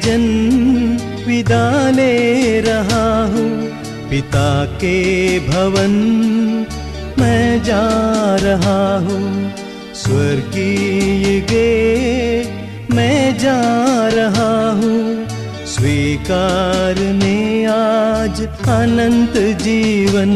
जन्म विदा ले रहा हूँ, पिता के भवन मैं जा रहा हूँ। स्वर्गीय गेट मैं जा रहा हूँ, स्वीकारने आज अनंत जीवन।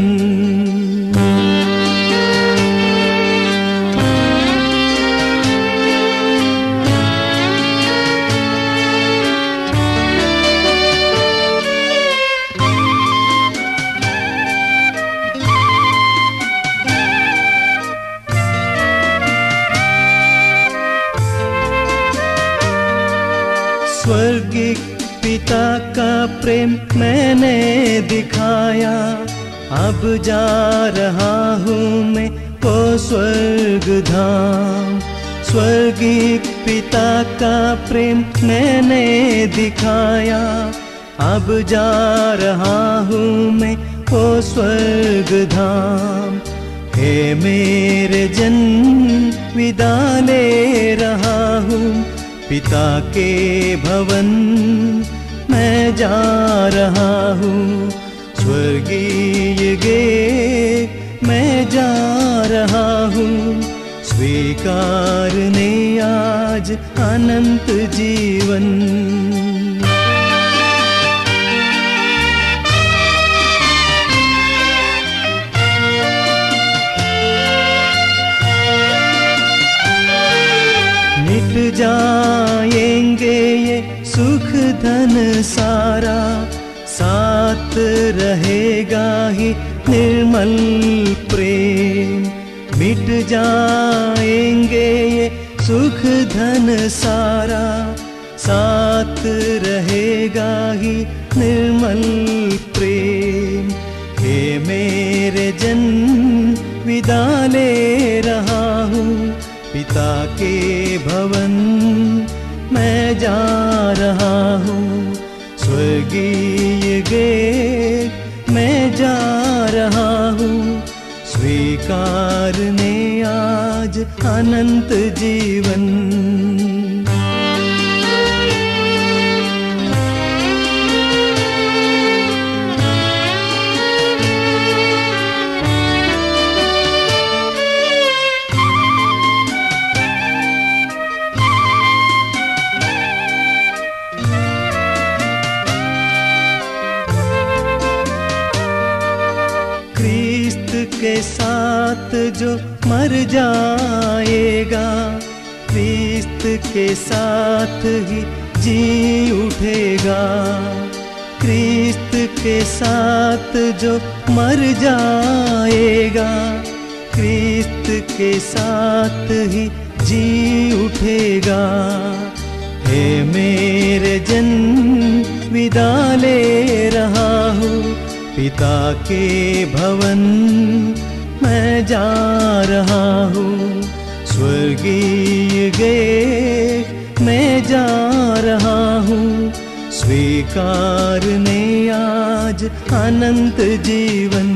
स्वर्गिक पिता का प्रेम मैंने दिखाया, अब जा रहा हूँ मैं वो स्वर्ग धाम। स्वर्गिक पिता का प्रेम मैंने दिखाया, अब जा रहा हूँ मैं वो स्वर्ग धाम। हे मेरे जन्म विदा ले रहा हूँ, पिता के भवन मैं जा रहा हूँ। स्वर्गीय गेट मैं जा रहा हूँ, स्वीकारने आज अनंत जीवन। मिट जाएंगे ये सुख धन सारा, साथ रहेगा ही निर्मल प्रेम। मिट जाएंगे ये सुख धन सारा, साथ रहेगा ही निर्मल प्रेम। हे मेरे जन्म विदा ले रहा हूँ, पिता के भवन मैं जा रहा हूँ। स्वर्गीय गेट मैं जा रहा हूँ, स्वीकारने आज अनंत जीवन। के साथ जो मर जाएगा, क्रिस्त के साथ ही जी उठेगा। क्रिस्त के साथ जो मर जाएगा, क्रिस्त के साथ ही जी उठेगा। हे मेरे जन्म विदा ले रहा हूँ, पिता के भवन मैं जा रहा हूँ। स्वर्गीय गेट मैं जा रहा हूँ, स्वीकारने आज अनंत जीवन।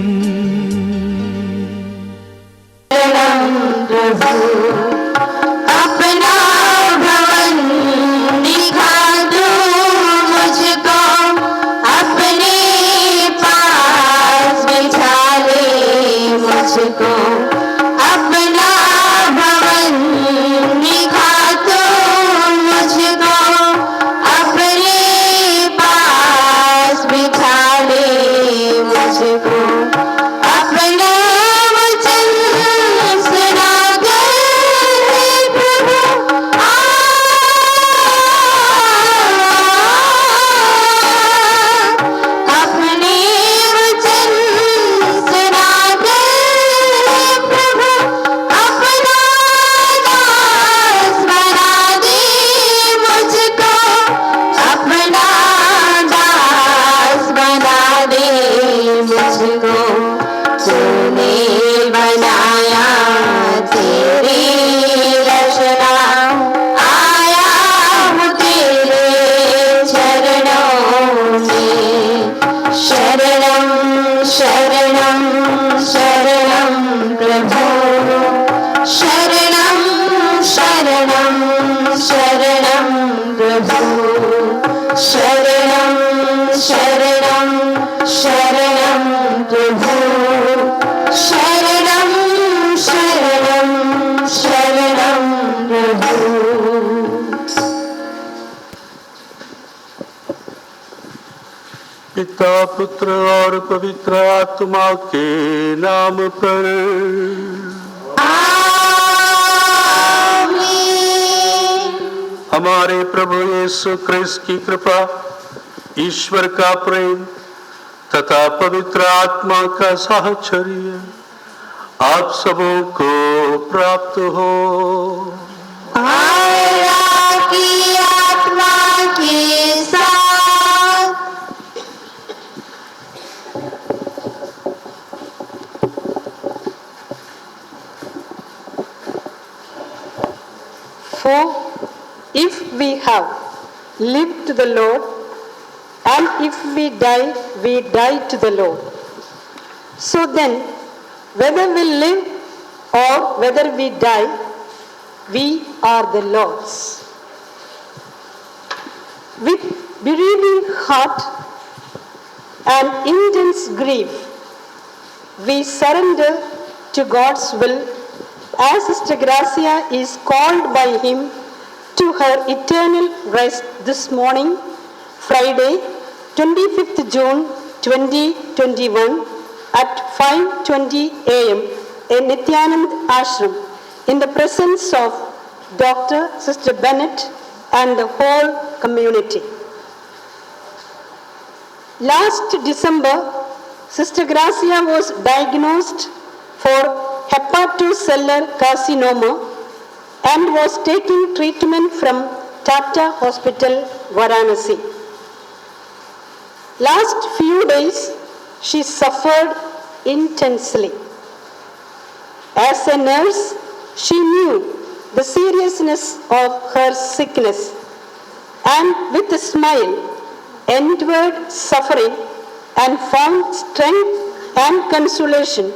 शरणं शरणं प्रभु शरणं शरणं शरणं प्रभु। पिता पुत्र और पवित्र आत्मा के नाम पर आमीन। हमारे प्रभु यीशु क्रिस्त की कृपा, ईश्वर का प्रेम तथा पवित्र आत्मा का साहचर्य आप सबों को प्राप्त हो। और आपकी आत्मा के साथ। For if we have lived to the Lord, and if we die to the Lord. So then, whether we live or whether we die, we are the Lord's. With bereaving heart and intense grief, we surrender to God's will as Sister Gracia is called by Him to her eternal rest this morning, Friday, 25th June 2021 at 5:20 a.m. in Nityanand Ashram in the presence of Dr. Sister Bennett and the whole community. Last December, Sister Gracia was diagnosed for hepatocellular carcinoma and was taking treatment from Tata Hospital, Varanasi. Last few days, she suffered intensely. As a nurse, she knew the seriousness of her sickness and with a smile endured suffering and found strength and consolation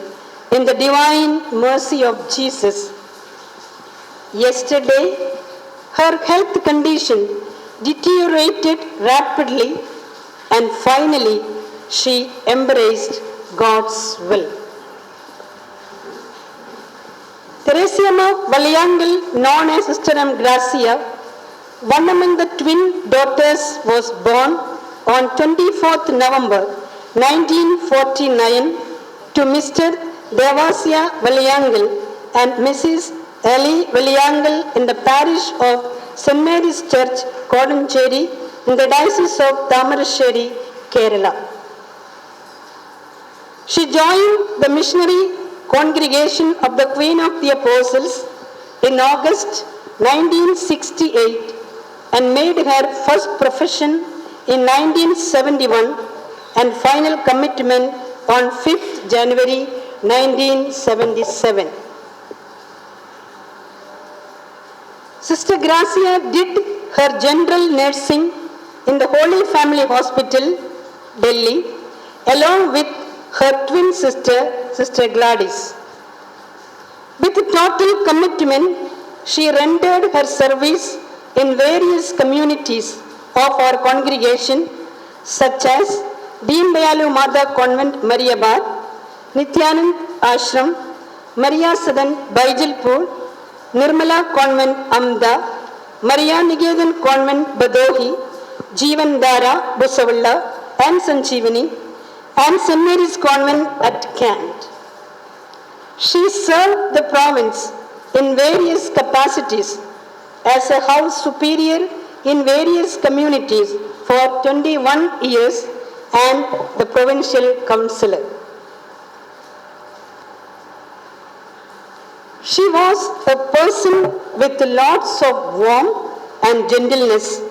in the divine mercy of Jesus. Yesterday, her health condition deteriorated rapidly and finally she embraced God's will. Teresia Valiangal, known as Sister M. Gracia, one among the twin daughters, was born on 24th November 1949 to Mr. Devasya Valiangal and Mrs. Ali Valiangal in the parish of St. Mary's Church, Koduncherry, in the Diocese of Tamarasheri, Kerala. She joined the missionary congregation of the Queen of the Apostles in August 1968 and made her first profession in 1971 and final commitment on 5th January 1977. Sister Gracia did her general nursing in the Holy Family Hospital, Delhi, along with her twin sister, Sister Gladys. With total commitment, she rendered her service in various communities of our congregation, such as Deen Dayalu Mata Convent, Mariabad, Nityanand Ashram, Maria Sadan, Baijalpur, Nirmala Convent, Amda, Maria Nigetan Convent, Badohi, Jeevandhara, Busavalla, and Sanjeevani, and St. Mary's Convent at Kant. She served the province in various capacities as a house superior in various communities for 21 years and the provincial councillor. She was a person with lots of warmth and gentleness,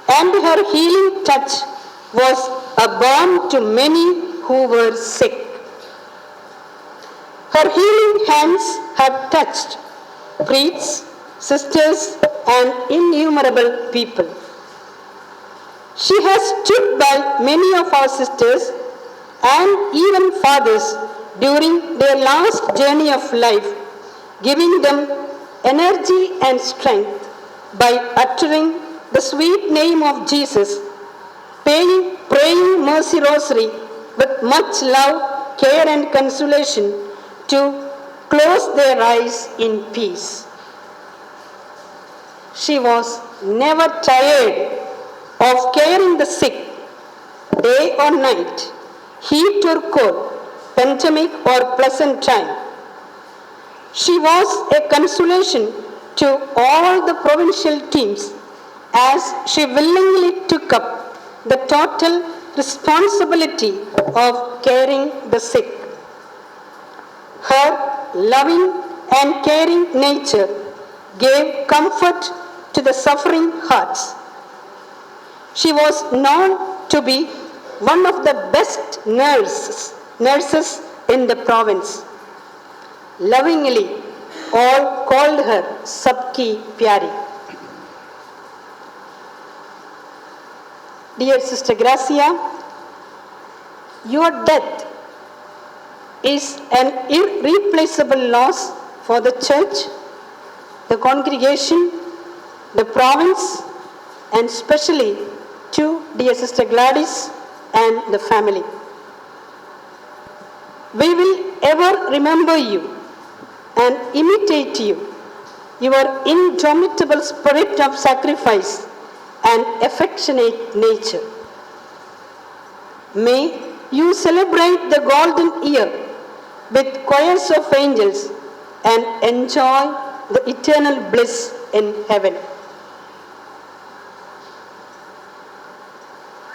and her healing touch was a balm to many who were sick. Her healing hands have touched priests, sisters, and innumerable people. She has stood by many of our sisters and even fathers during their last journey of life, giving them energy and strength by uttering the sweet name of Jesus, praying Mercy Rosary with much love, care and consolation to close their eyes in peace. She was never tired of caring the sick, day or night, heat or cold, pandemic or pleasant time. She was a consolation to all the provincial teams as she willingly took up the total responsibility of caring the sick. Her loving and caring nature gave comfort to the suffering hearts. She was known to be one of the best nurses in the province. Lovingly, all called her Sabki Pyari. Dear Sister Gracia, your death is an irreplaceable loss for the church, the congregation, the province, and especially to dear Sister Gladys and the family. We will ever remember you and imitate you, your indomitable spirit of sacrifice and affectionate nature. May you celebrate the golden year with choirs of angels and enjoy the eternal bliss in heaven.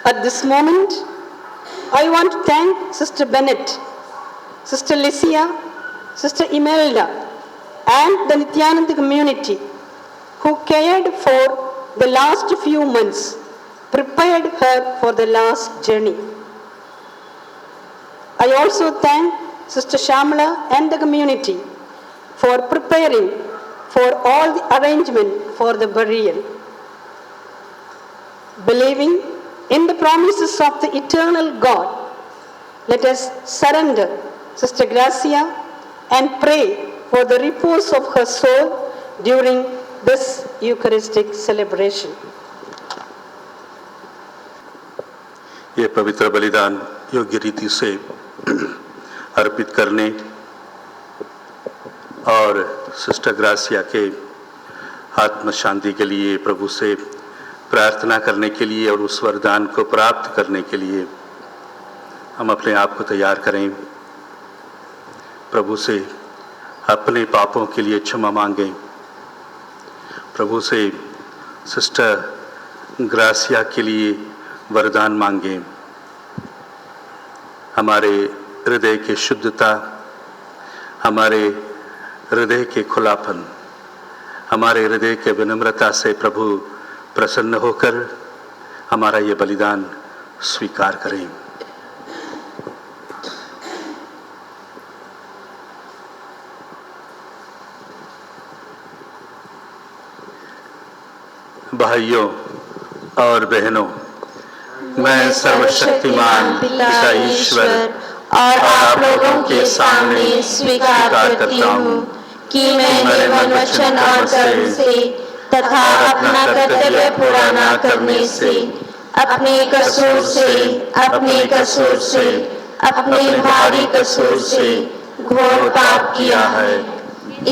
At this moment, I want to thank Sister Bennett, Sister Lycia, Sister Imelda, and the Nityananda community who cared for the last few months, prepared her for the last journey. I also thank Sister Shamla and the community for preparing for all the arrangement for the burial. Believing in the promises of the eternal God, let us surrender Sister Gracia and pray for the repose of her soul during this Eucharistic celebration. ये पवित्र बलिदान योग्य रीति से अर्पित करने और sister gratia के आत्म शांति के लिए प्रभु से प्रार्थना करने के लिए और उस वरदान को प्राप्त करने के लिए हम अपने आप को तैयार करें। प्रभु से अपने पापों के लिए क्षमा मांगें। प्रभु से सिस्टर ग्रासिया के लिए वरदान मांगें। हमारे हृदय की शुद्धता, हमारे हृदय के खुलापन, हमारे हृदय के विनम्रता से प्रभु प्रसन्न होकर हमारा ये बलिदान स्वीकार करें। भाइयों और बहनों, मैं सर्वशक्तिमान पिता ईश्वर और आप लोगों के सामने स्वीकार करती हूँ कि मैंने मन, वचन और कर्म से तथा अपना कर्तव्य पूरा न करने से, अपने कसूर से, अपने भारी कसूर से घोर पाप किया है।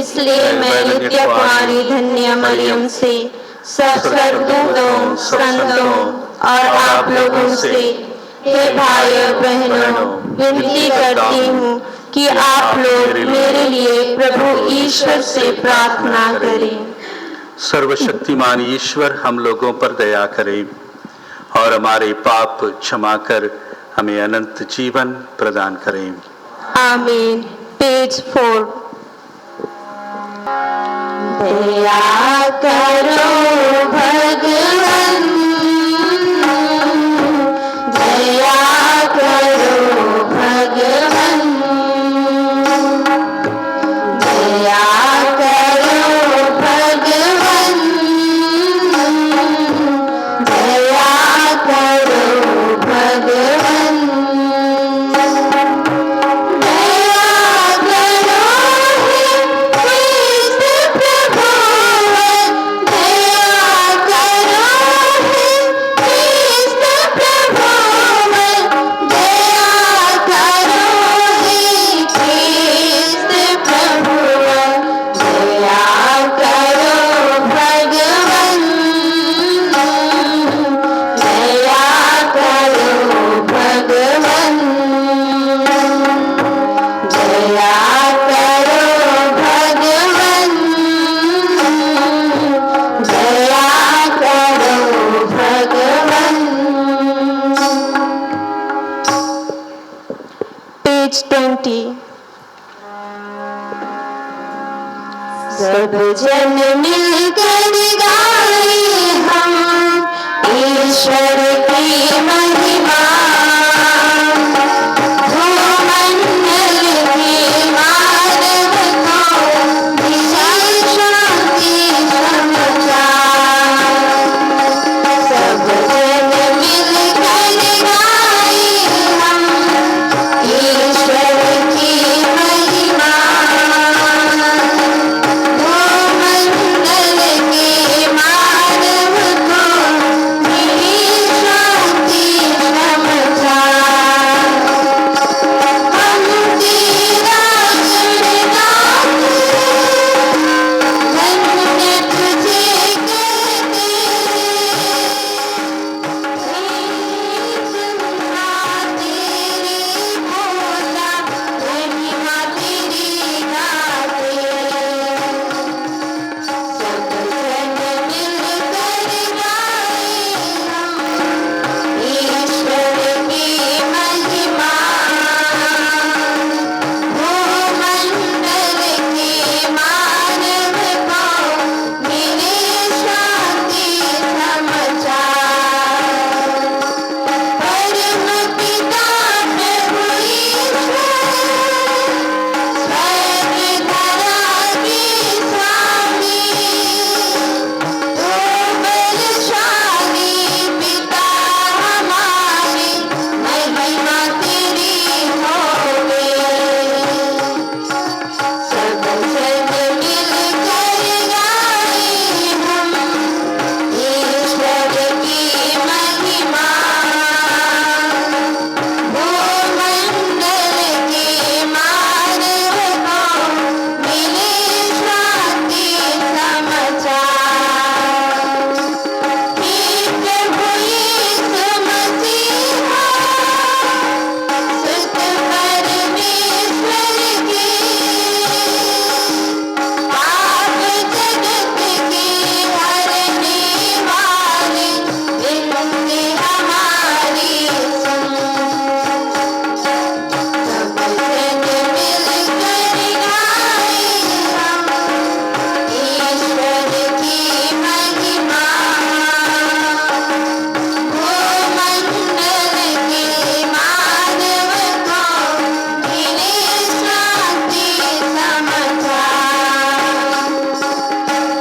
इसलिए मैं नित्य कुमारी धन्य मरियम से, सब स्वर्गदूतों, संतों और आप लोगों से, हे भाइयों बहनों, विनती करती हूँ कि आप लोग मेरे लिए प्रभु ईश्वर से प्रार्थना करें। सर्वशक्तिमान ईश्वर हम लोगों पर दया करें और हमारे पाप क्षमा कर हमें अनंत जीवन प्रदान करें। आमीन। पेज 4। दया करो भगवान, दया करो भगवान, दया करो भगवान, दया करो भगवान, दया करो हे Page 20. सब जन मिलकर गाए हम ईश्वर की महिमा, भूमंडल की मानव को विशाल शांति समाचार। सब जन मिलकर गाए हम ईश्वर की महिमा, भूमंडल के मानव को मिली शांति समाचार। हम तेरा गुणगान धन्य तुझे कहते, तेरी भोला महिमा तेरी गाते। सब जन मिलकर गाए हम ईश्वर की महिमा, भूमंडल के मानव को मिले शांति समाचार। परम पिता प्रभु ईश्वर, स्वर्ग धरा के स्वामी, तू बलशाली पिता हमारे, महिमा तेरी होवे। सब जन मिलकर गाए हम ईश्वर की महिमा, भूमंडल के मानव को मिले शांति समाचार। हे प्रभु यीशु मसीहा, सुत परमेश्वर के, पाप जगत के हरने वाले, विनती हमारी सुन। सब जन मिलकर गाए हम ईश्वर की महिमा, भूमंडल के मानव को मिले शांति समाचार।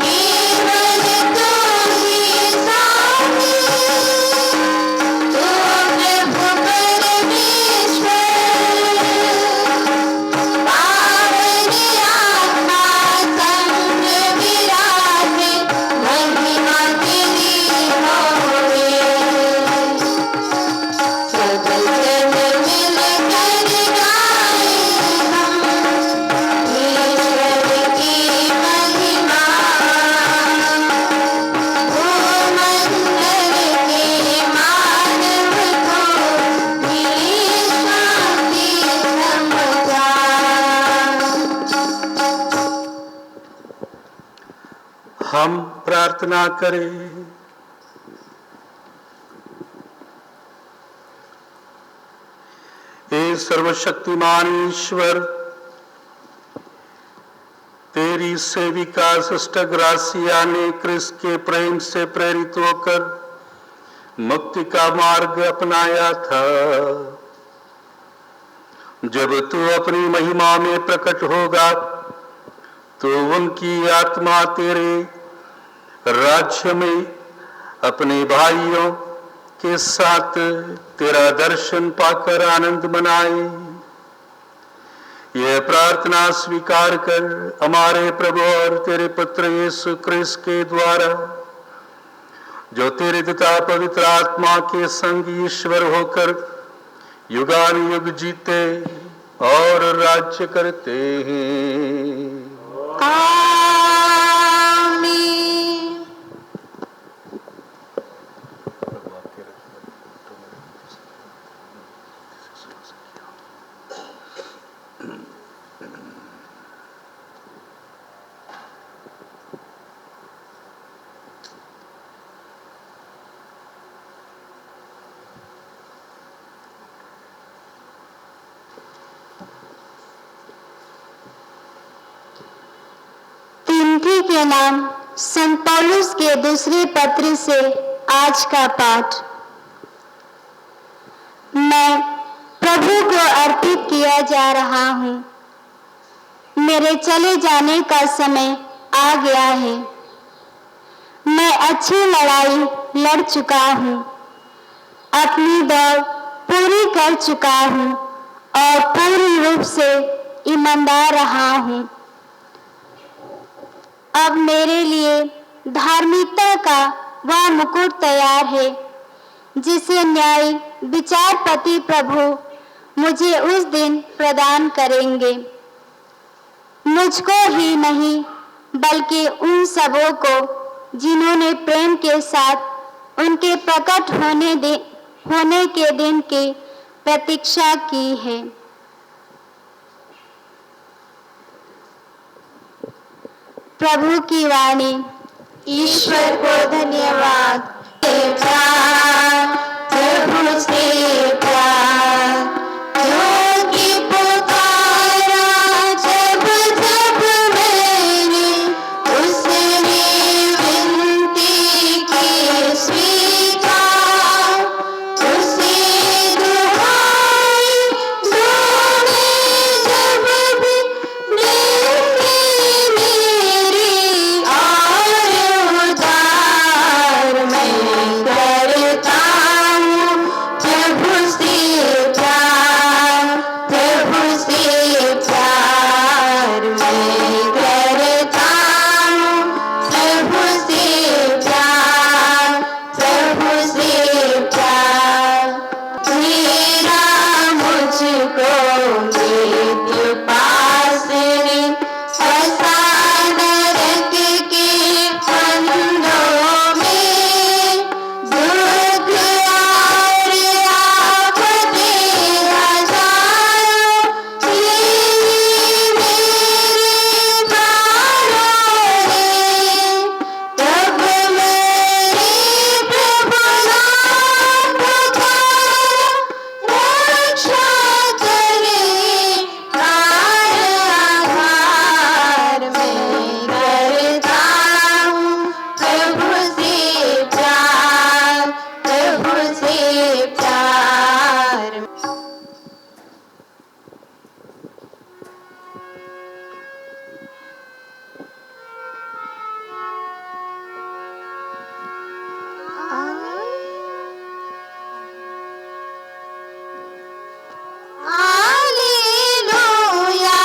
केवल तू ही स्वामी, तू प्रभु परमेश्वर, पावन आत्मा संग विराजे, महिमा तेरी होवे। सब जन मिलकर गाए हम ईश्वर की महिमा, भूमंडल के मानव को मिली शांति समाचार। हम प्रार्थना करें। हे सर्वशक्तिमान ईश्वर, तेरी सेविका सिस्टर ग्रासिया ने क्रिस्त के प्रेम से प्रेरित होकर मुक्ति का मार्ग अपनाया था। जब तू अपनी महिमा में प्रकट होगा तो उनकी आत्मा तेरे राज्य में अपने भाइयों के साथ तेरा दर्शन पाकर आनंद मनाए। यह प्रार्थना स्वीकार कर हमारे प्रभु और तेरे पुत्र यीशु क्रिस्त के द्वारा, जो तेरे पिता पवित्र आत्मा के संग ईश्वर होकर युगानुयुग जीते और राज्य करते हैं। आमीन। मसीह के नाम संत पौलुस के दूसरे पत्र से आज का पाठ। मैं प्रभु को अर्पित किया जा रहा हूँ। मेरे चले जाने का समय आ गया है। मैं अच्छी लड़ाई लड़ चुका हूँ, अपनी दौड़ पूरी कर चुका हूँ और पूर्ण रूप से ईमानदार रहा हूँ। अब मेरे लिए धार्मिकता का वह मुकुट तैयार है जिसे न्यायी विचारपति प्रभु मुझे उस दिन प्रदान करेंगे। मुझको ही नहीं बल्कि उन सबों को जिन्होंने प्रेम के साथ उनके प्रकट होने के दिन की प्रतीक्षा की है। प्रभु की वाणी। ईश्वर को धन्यवाद। प्रभु से प्यार, जो कि पुकारा जब जब मैंने, उसने विनती की स्वीकार, उसे दुहाई दोने जब भी देखी मेरी और उदार, मैं करता हूँ प्रभु से प्यार, प्रभु से प्यार, मैं करता हूँ प्रभु से प्यार, प्रभु से प्यार। मेरा मुझको मृत्यु पास ने फंसा नरक के फंदों में, दुख और आफतें हजारों, यही मेरे प्राणों ने, तब मेरे प्रभु नाम पुकारा, रक्षा करे प्राण आधार, मैं करता हूँ प्रभु से प्यार, प्रभु से प्यार। Alleluia,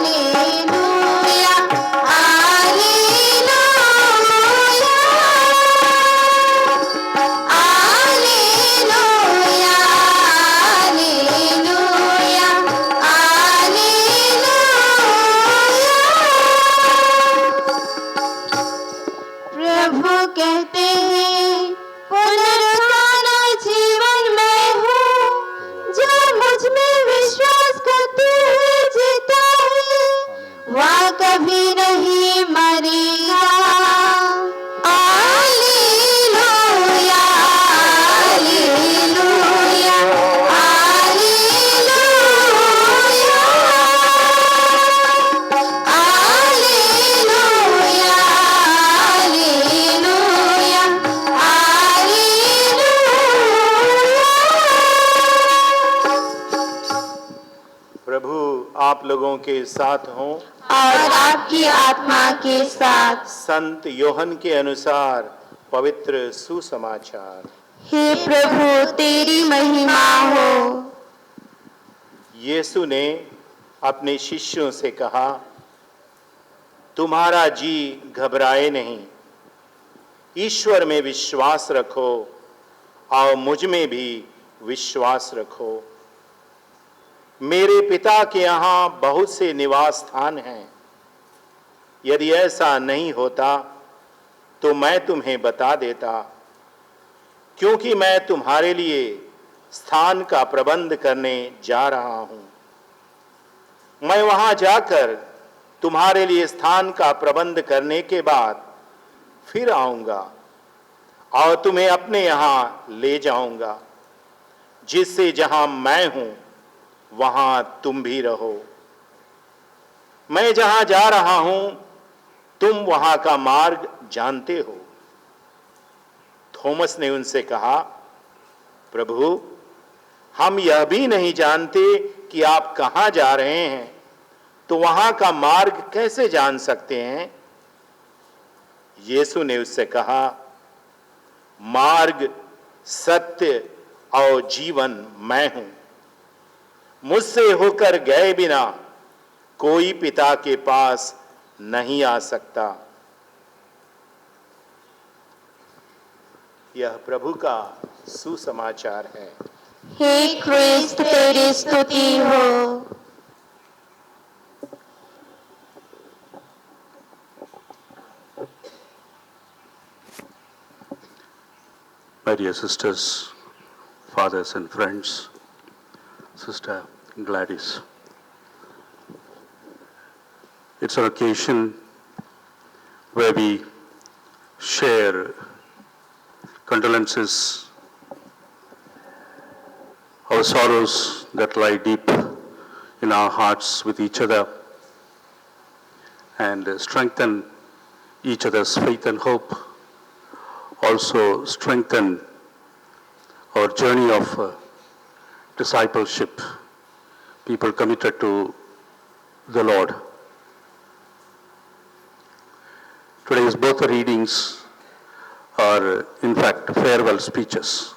alleluia, alleluia, alleluia, alleluia। प्रभु कहते हैं, पुनरुत्थान और जीवन मैं हूँ, जो मुझ में विश्वास करते हुए जीता है, वह कभी नहीं मरेगा। Alleluia, alleluia, alleluia, alleluia, alleluia। प्रभु आप लोगों के साथ हों। और आपकी आत्मा के साथ। संत योहन के अनुसार पवित्र सुसमाचार। हे प्रभु तेरी महिमा हो। यीशु ने अपने शिष्यों से कहा, तुम्हारा जी घबराए नहीं, ईश्वर में विश्वास रखो और मुझ में भी विश्वास रखो। मेरे पिता के यहाँ बहुत से निवास स्थान हैं। यदि ऐसा नहीं होता तो मैं तुम्हें बता देता, क्योंकि मैं तुम्हारे लिए स्थान का प्रबंध करने जा रहा हूँ। मैं वहाँ जाकर तुम्हारे लिए स्थान का प्रबंध करने के बाद फिर आऊँगा और तुम्हें अपने यहाँ ले जाऊँगा, जिससे जहाँ मैं हूँ वहाँ तुम भी रहो। मैं जहाँ जा रहा हूँ तुम वहां का मार्ग जानते हो। थॉमस ने उनसे कहा, प्रभु, हम यह भी नहीं जानते कि आप कहां जा रहे हैं, तो वहां का मार्ग कैसे जान सकते हैं? यीशु ने उससे कहा, मार्ग, सत्य और जीवन मैं हूं। मुझसे होकर गए बिना कोई पिता के पास नहीं आ सकता। यह प्रभु का सुसमाचार है। हे क्रिस्त, तेरी स्तुति हो। My dear sisters, fathers and friends, Sister Gladys, it's an occasion where we share condolences, our sorrows that lie deep in our hearts with each other, and strengthen each other's faith and hope. Also strengthen our journey of discipleship, people committed to the Lord. Today's both the readings are in fact farewell speeches.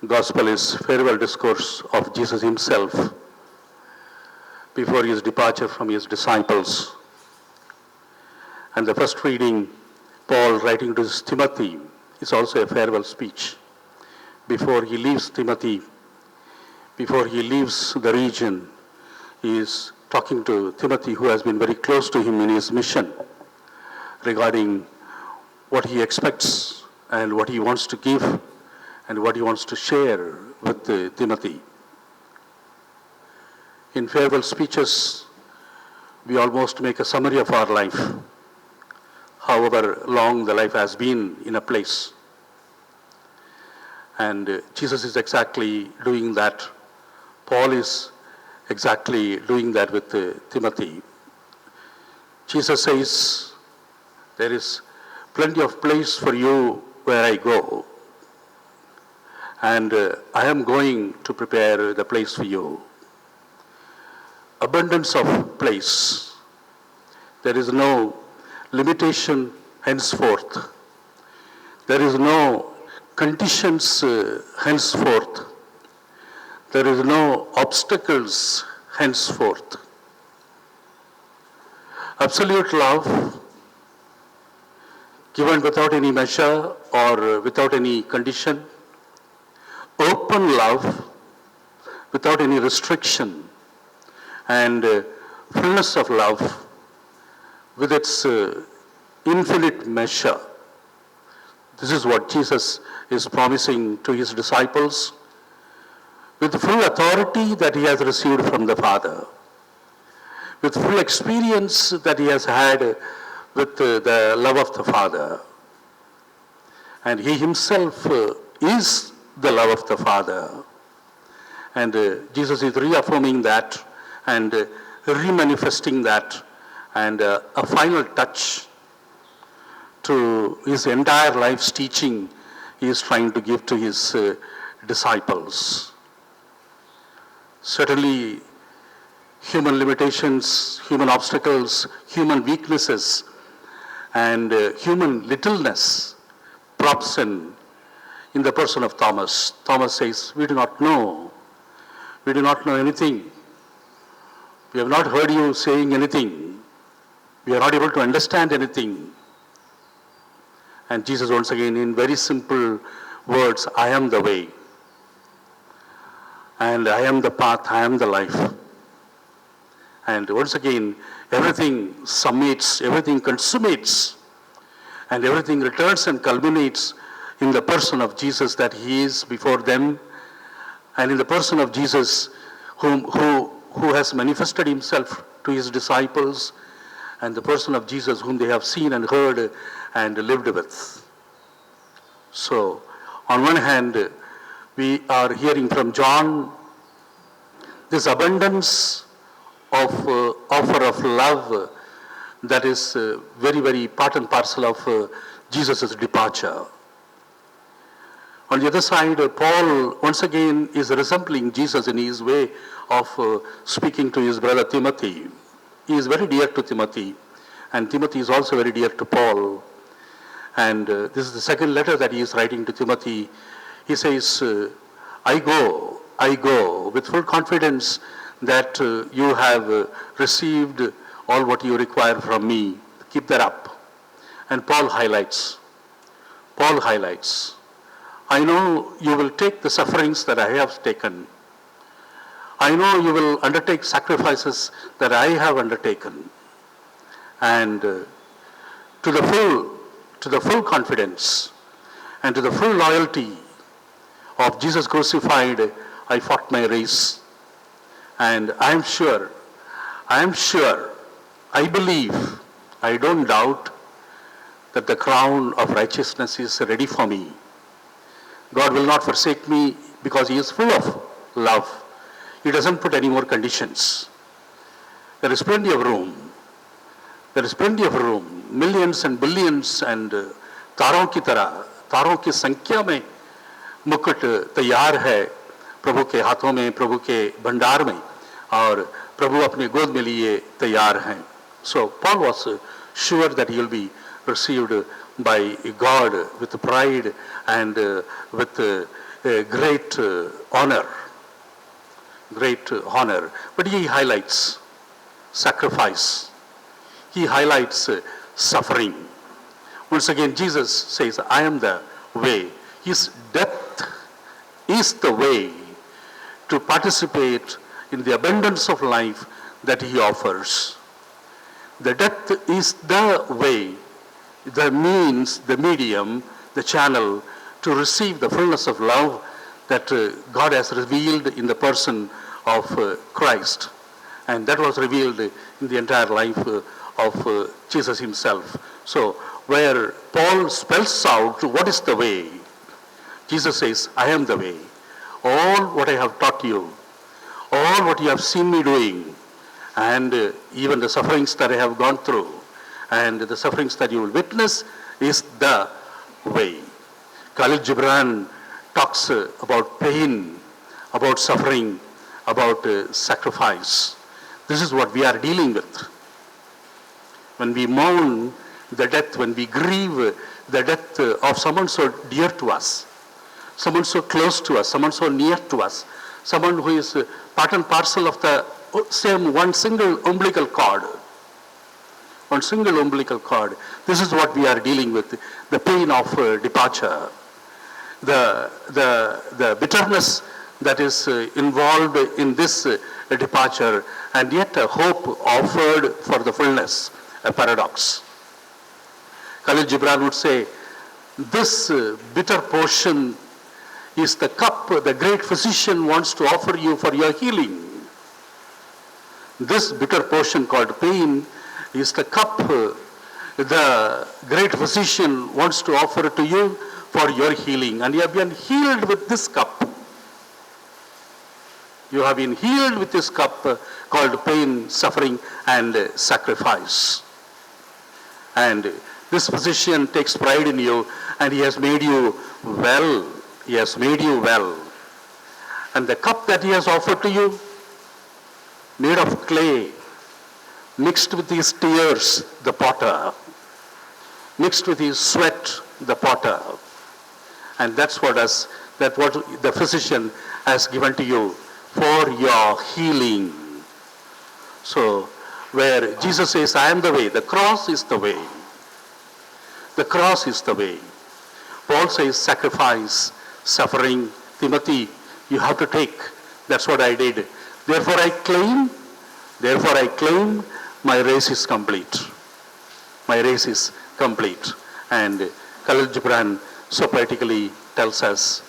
Gospel is farewell discourse of Jesus himself before his departure from his disciples. And the first reading, Paul writing to Timothy, is also a farewell speech. Before he leaves Timothy, before he leaves the region, he is talking to Timothy, who has been very close to him in his mission, regarding what he expects and what he wants to give and what he wants to share with Timothy. In farewell speeches, we almost make a summary of our life, however long the life has been in a place. And Jesus is exactly doing that. Paul is exactly doing that with Timothy. Jesus says, there is plenty of place for you where I go. And I am going to prepare the place for you. Abundance of place. There is no limitation henceforth. There is no conditions henceforth. There is no obstacles henceforth. Absolute love, given without any measure or without any condition. Open love, without any restriction. And fullness of love, with its infinite measure. This is what Jesus is promising to his disciples, with the full authority that he has received from the Father, with full experience that he has had with the love of the Father. And he himself is the love of the Father. And Jesus is reaffirming that and remanifesting that, and a final touch to his entire life's teaching he is trying to give to his disciples. Certainly, human limitations, human obstacles, human weaknesses, and human littleness props in the person of Thomas. Thomas says, we do not know. We do not know anything. We have not heard you saying anything. We are not able to understand anything. And Jesus once again, in very simple words, I am the way. And I am the path, I am the life. And once again, everything summates, everything consummates, and everything returns and culminates in the person of Jesus, that he is before them, and in the person of Jesus who has manifested himself to his disciples, and the person of Jesus whom they have seen and heard and lived with. So, on one hand, we are hearing from John this abundance of offer of love that is very, very part and parcel of Jesus' departure. On the other side, Paul once again is resembling Jesus in his way of speaking to his brother Timothy. He is very dear to Timothy, and Timothy is also very dear to Paul. And this is the second letter that he is writing to Timothy. He says, I go with full confidence that you have received all what you require from me. Keep that up. And Paul highlights, I know you will take the sufferings that I have taken. I know you will undertake sacrifices that I have undertaken. And to the full confidence and to the full loyalty of Jesus crucified, I fought my race. And I am sure, I believe, I don't doubt that the crown of righteousness is ready for me. God will not forsake me because He is full of love. He doesn't put any more conditions. There is plenty of room. Millions and billions and तारों की तरह, तारों की संख्या में मुकुट तैयार है प्रभु के हाथों में, प्रभु के भंडार में, और प्रभु अपने गोद में लिए तैयार हैं. So Paul was sure that he will be received by God with pride and with great honor. But he highlights sacrifice. He highlights suffering. Once again, Jesus says, I am the way. His death is the way to participate in the abundance of life that He offers. The death is the way, the means, the medium, the channel to receive the fullness of love that God has revealed in the person of Christ. And that was revealed in the entire life of Jesus Himself. So where Paul spells out what is the way, Jesus says, I am the way. All what I have taught you, all what you have seen me doing, and even the sufferings that I have gone through, and the sufferings that you will witness is the way. Khalil Gibran talks about pain, about suffering, about sacrifice. This is what we are dealing with. When we mourn the death, when we grieve the death of someone so dear to us, someone so close to us, someone so near to us, someone who is part and parcel of the same one single umbilical cord. One single umbilical cord. This is what we are dealing with, the pain of departure, the bitterness that is involved in this departure, and yet a hope offered for the fullness, a paradox. Khalil Gibran would say, this bitter portion is the cup the great physician wants to offer you for your healing. This bitter portion called pain is the cup the great physician wants to offer to you for your healing. And you have been healed with this cup. You have been healed with this cup called pain, suffering, and sacrifice. And this physician takes pride in you, and he has made you well. He has made you well. And the cup that he has offered to you, made of clay, mixed with his tears, the potter, mixed with his sweat, the potter. And that's what the physician has given to you for your healing. So, where Jesus says, I am the way, the cross is the way. The cross is the way. Paul says, sacrifice, suffering. Timothy, you have to take. That's what I did. Therefore I claim, my race is complete. My race is complete. And Khalil Gibran so poetically tells us,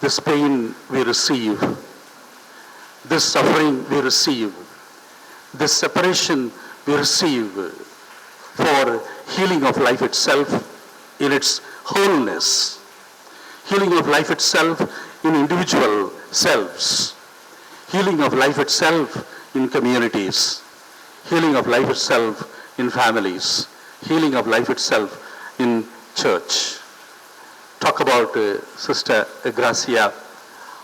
this pain we receive, this suffering we receive, this separation we receive for healing of life itself in its wholeness, healing of life itself in individual selves, healing of life itself in communities, healing of life itself in families, healing of life itself in church. Talk about Sister Gracia.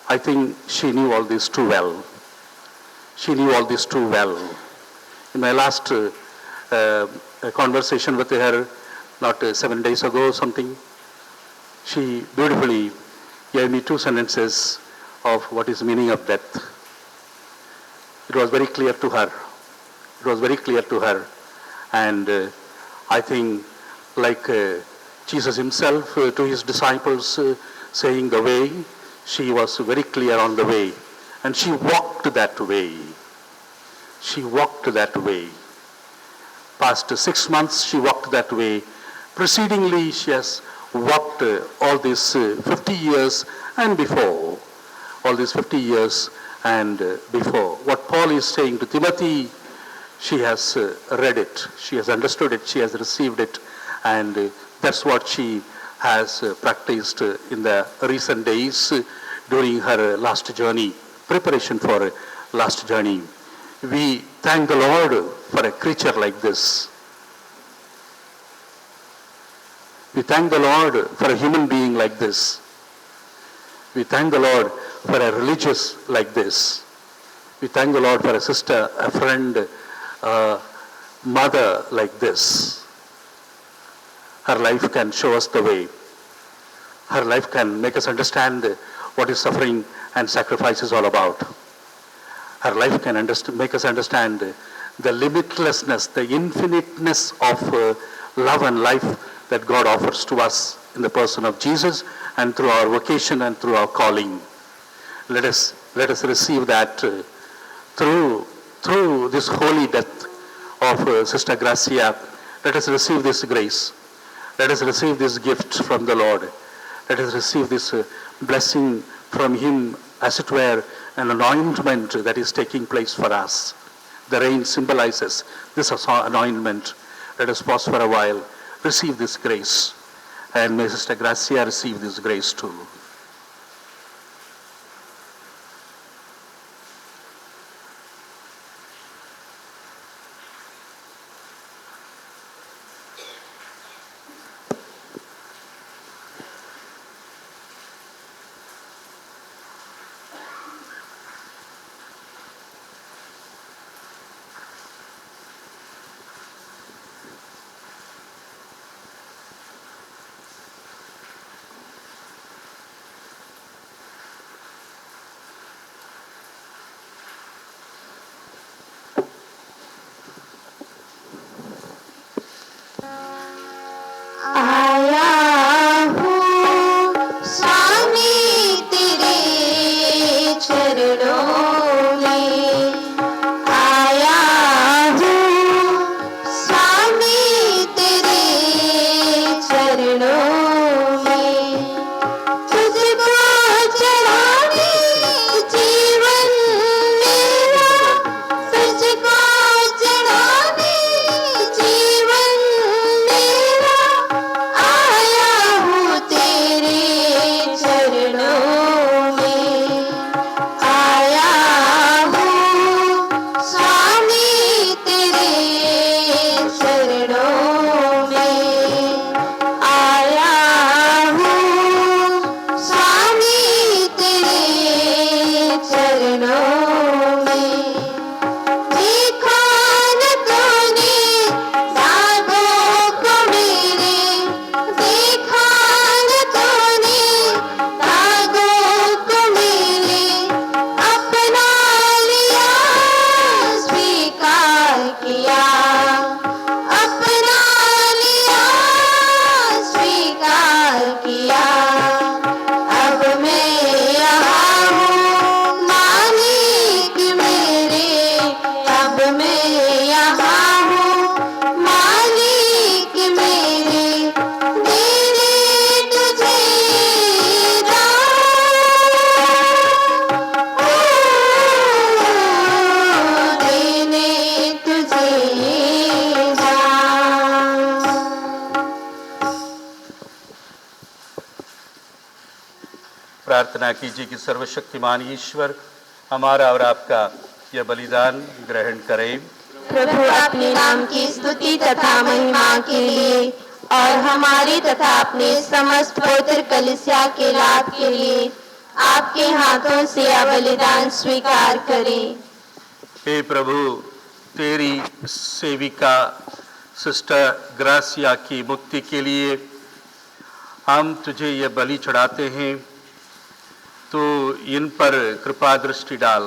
I think she knew all this too well. She knew all this too well. In my last conversation with her, not 7 days ago or something, she beautifully gave me 2 sentences of what is the meaning of death. It was very clear to her. It was very clear to her. And I think like Jesus himself to his disciples saying the way, she was very clear on the way. And she walked that way. She walked that way. Past 6 months she walked that way. Precedingly she has walked all these 50 years and before. All these 50 years and before. What Paul is saying to Timothy, she has read it, she has understood it, she has received it, and that's what she has practiced in the recent days during her last journey, preparation for her last journey. We thank the Lord for a creature like this. We thank the Lord for a human being like this. We thank the Lord for a religious like this. We thank the Lord for a sister, a friend, a mother like this. Her life can show us the way. Her life can make us understand what is suffering and sacrifice is all about. Her life can make us understand the limitlessness, the infiniteness of love and life that God offers to us in the person of Jesus and through our vocation and through our calling. Let us receive that through this holy death of Sister Gracia. Let us receive this grace. Let us receive this gift from the Lord. Let us receive this blessing from Him, as it were, an anointment that is taking place for us. The rain symbolizes this anointment. Let us pause for a while, receive this grace, and may Sister Gracia receive this grace too. प्रार्थना कीजिए कि सर्वशक्तिमान ईश्वर हमारा और आपका यह बलिदान ग्रहण करें प्रभु अपने नाम की स्तुति तथा महिमा के लिए और हमारी तथा अपने समस्त पवित्र कलीसिया के लाभ के लिए आपके हाथों से यह बलिदान स्वीकार करें। हे प्रभु, तेरी सेविका सिस्टर ग्रासिया की मुक्ति के लिए हम तुझे यह बलि चढ़ाते हैं। तो इन पर कृपा दृष्टि डाल।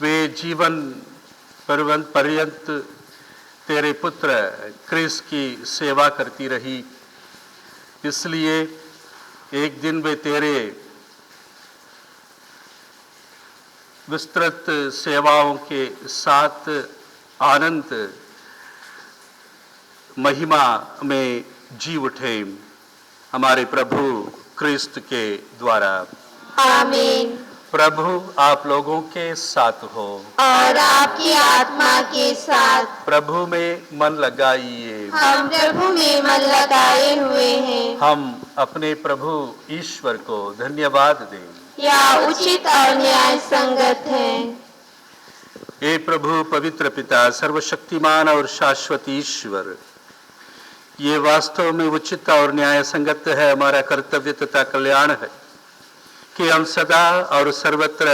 वे जीवन पर्यंत तेरे पुत्र क्रिस की सेवा करती रही, इसलिए एक दिन वे तेरे विस्तृत सेवाओं के साथ आनंद महिमा में जी उठे, हमारे प्रभु क्रिस्त के द्वारा। आमीन। प्रभु आप लोगों के साथ हो और आपकी आत्मा के साथ। प्रभु में मन लगाइए। हम प्रभु में मन लगाए हुए हैं। हम अपने प्रभु ईश्वर को धन्यवाद दें। यह उचित और न्याय संगत है। हे प्रभु पवित्र पिता, सर्वशक्तिमान और शाश्वत ईश्वर, ये वास्तव में उचित और न्याय संगत है, हमारा कर्तव्य तथा कल्याण है कि हम सदा और सर्वत्र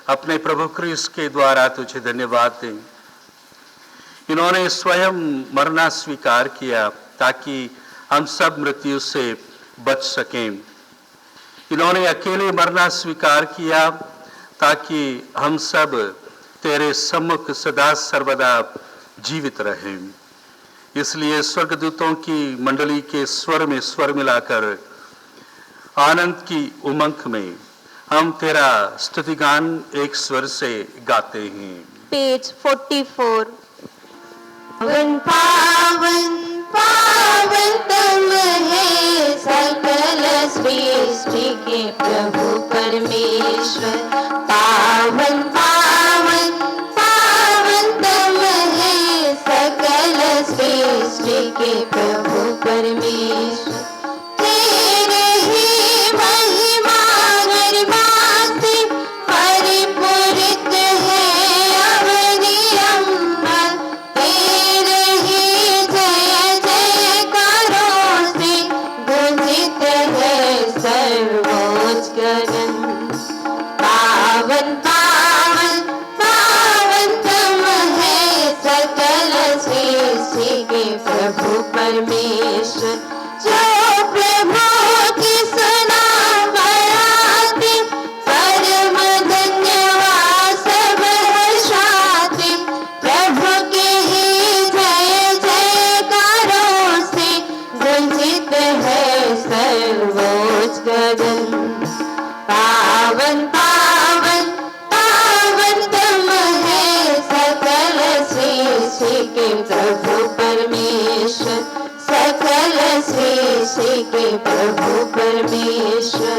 अपने प्रभु क्रिस्त के द्वारा तुझे धन्यवाद दें। इन्होंने स्वयं मरना स्वीकार किया ताकि हम सब मृत्यु से बच सकें। इन्होंने अकेले मरना स्वीकार किया ताकि हम सब तेरे सम्मुख सदा सर्वदा जीवित रहें। इसलिए स्वर्गदूतों की मंडली के स्वर में स्वर मिलाकर आनंद की उमंग में हम तेरा स्तुतिगान एक स्वर से गाते हैं। पेज 44। पावन पावन पावन तुम है सकल सृष्टि के प्रभु परमेश्वर। पावन पावन पावन तुम है सकल सृष्टि के प्रभु परमेश्वर। तेरे ही महिमा गर्भास्ति परिपूरित है अवनि अम्बर। तेरे ही जय जयकारों से गुंजित है सर्वोच्च गगन। पावन पावन पावन तुम है सकल सृष्टि के प्रभु परमेश्वर। जो प्रभु की सुना बड़ाती परम धन्यवाद सब हर्षाते। प्रभु के ही जय जयकारों से गुंजित है सर्वोच्च गगन। पावन पावन पावन तुम है सकल सृष्टि के प्रभु परमेश्वर। सकल सृष्टि के प्रभु परमेश्वर।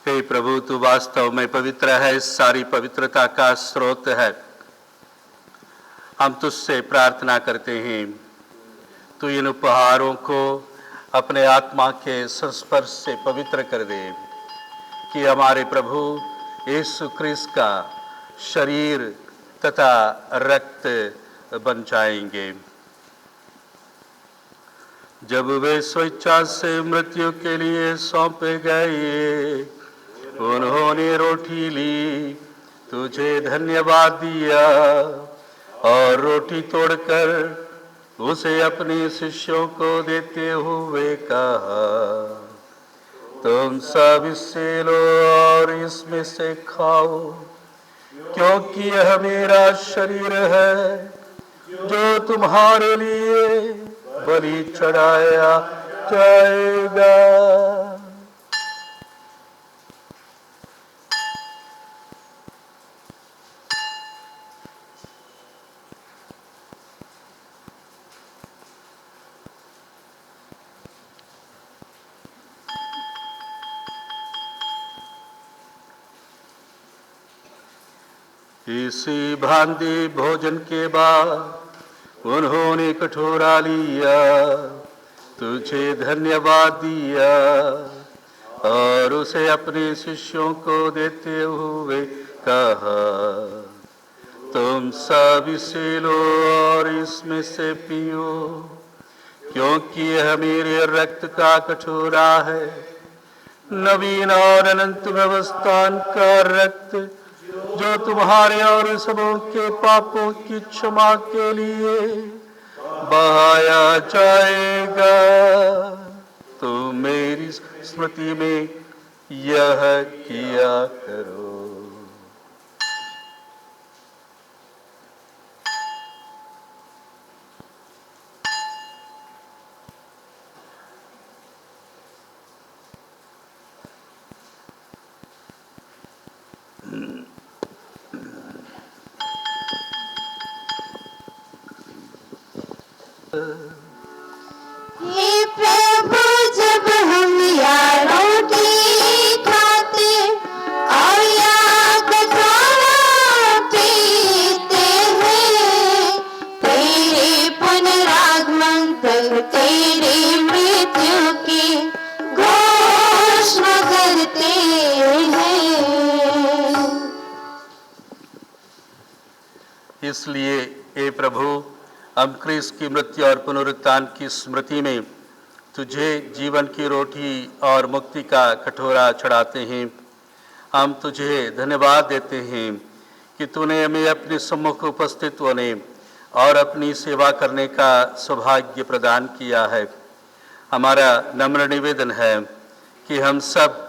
हे प्रभु, तू वास्तव में पवित्र है, सारी पवित्रता का स्रोत है। हम तुझसे प्रार्थना करते हैं, तू इन उपहारों को अपने आत्मा के संस्पर्श से पवित्र कर दे कि हमारे प्रभु यीशु क्रिस्त का शरीर तथा रक्त बन जाएंगे। जब वे स्वेच्छा से मृत्यु के लिए सौंपे गए, उन्होंने रोटी ली, तुझे धन्यवाद दिया और रोटी तोड़कर उसे अपने शिष्यों को देते हुए कहा, तुम सब इससे लो और इसमें से खाओ, क्योंकि यह मेरा शरीर है जो तुम्हारे लिए बलि चढ़ाया जाएगा। इसी भांति भोजन के बाद उन्होंने कटोरा लिया तुझे धन्यवाद दिया और उसे अपने शिष्यों को देते हुए कहा, तुम सब इसे लो और इसमें से पियो, क्योंकि यह मेरे रक्त का कटोरा है, नवीन और अनंत व्यवस्थान का रक्त, जो तुम्हारे और सबों के पापों की क्षमा के लिए बहाया जाएगा। तुम मेरी स्मृति में यह किया करो। हे प्रभु, जब हम या रोटी खाते और या कटोरा पीते हैं, तेरे पुनरागमन तक तेरी मृत्यु की घोषणा करते हैं। इसलिए हे प्रभु, हम क्रिस्त की मृत्यु और पुनरुत्थान की स्मृति में तुझे जीवन की रोटी और मुक्ति का कटोरा चढ़ाते हैं। हम तुझे धन्यवाद देते हैं कि तूने हमें अपने सम्मुख उपस्थित होने और अपनी सेवा करने का सौभाग्य प्रदान किया है। हमारा नम्र निवेदन है कि हम सब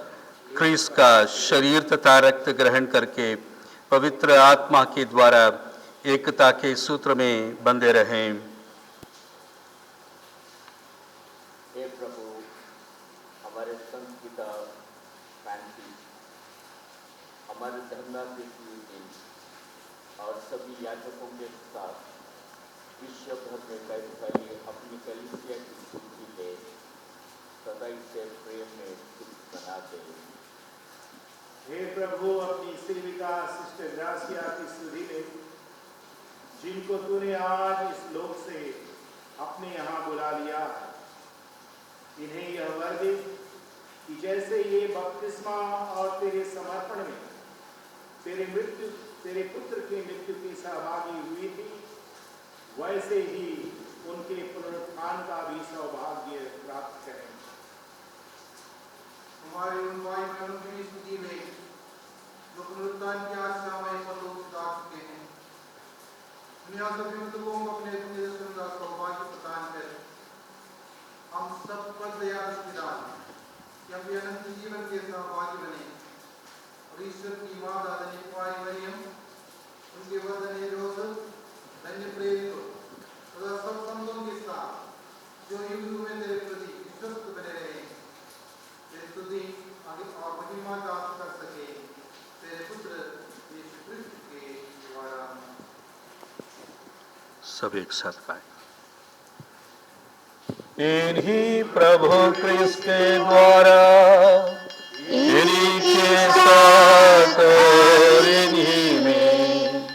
क्रिस्त का शरीर तथा रक्त ग्रहण करके पवित्र आत्मा के द्वारा एकता के सूत्र में बंधे रहें। हे प्रभु, हमारे संत पिता फ्रांसिस, हमारे धर्मनाथ और सभी याजकों के साथ विश्व भर में फैली अपनी कलीसिया की स्थिति ले सदा इसे प्रेम में सुख बनाते। हे प्रभु, अपनी सेविका सिस्टर ग्रासिया की स्तुति ले, जिनको तूने आज इस लोक से अपने यहाँ बुला लिया है, इन्हें यह वर दे कि जैसे ये बपतिस्मा और तेरे समर्पण में तेरे पुत्र की मृत्यु की सहभागी हुई थी, वैसे ही उनके पुनरुत्थान का भी सौभाग्य प्राप्त करें। हमारे उन भाई बहनों की स्थिति में जो पुनरुत्थान की आशा में परलोक जा चुके हैं, दुनिया सभी मृतकों को अपने दर्शन का सौभाग्य प्रदान कर हम सब पर दया दृष्टिदान कि हम भी अनंत जीवन के सहभागी बने और ईश्वर की मां दादी कुमारी मरियम, उनके वरदान जोसेफ, धन्य प्रेरितों तथा सब संतों के साथ जो युग में तेरे प्रति विश्वस्त बने रहे, तेरी स्तुति और महिमा प्राप्त कर सके, तेरे पुत्र यीशु क्रिस्त के द्वारा। सब एक साथ पाए। इन्हीं प्रभु क्रिस्त के द्वारा, इन्हीं के साथ और इन्हीं में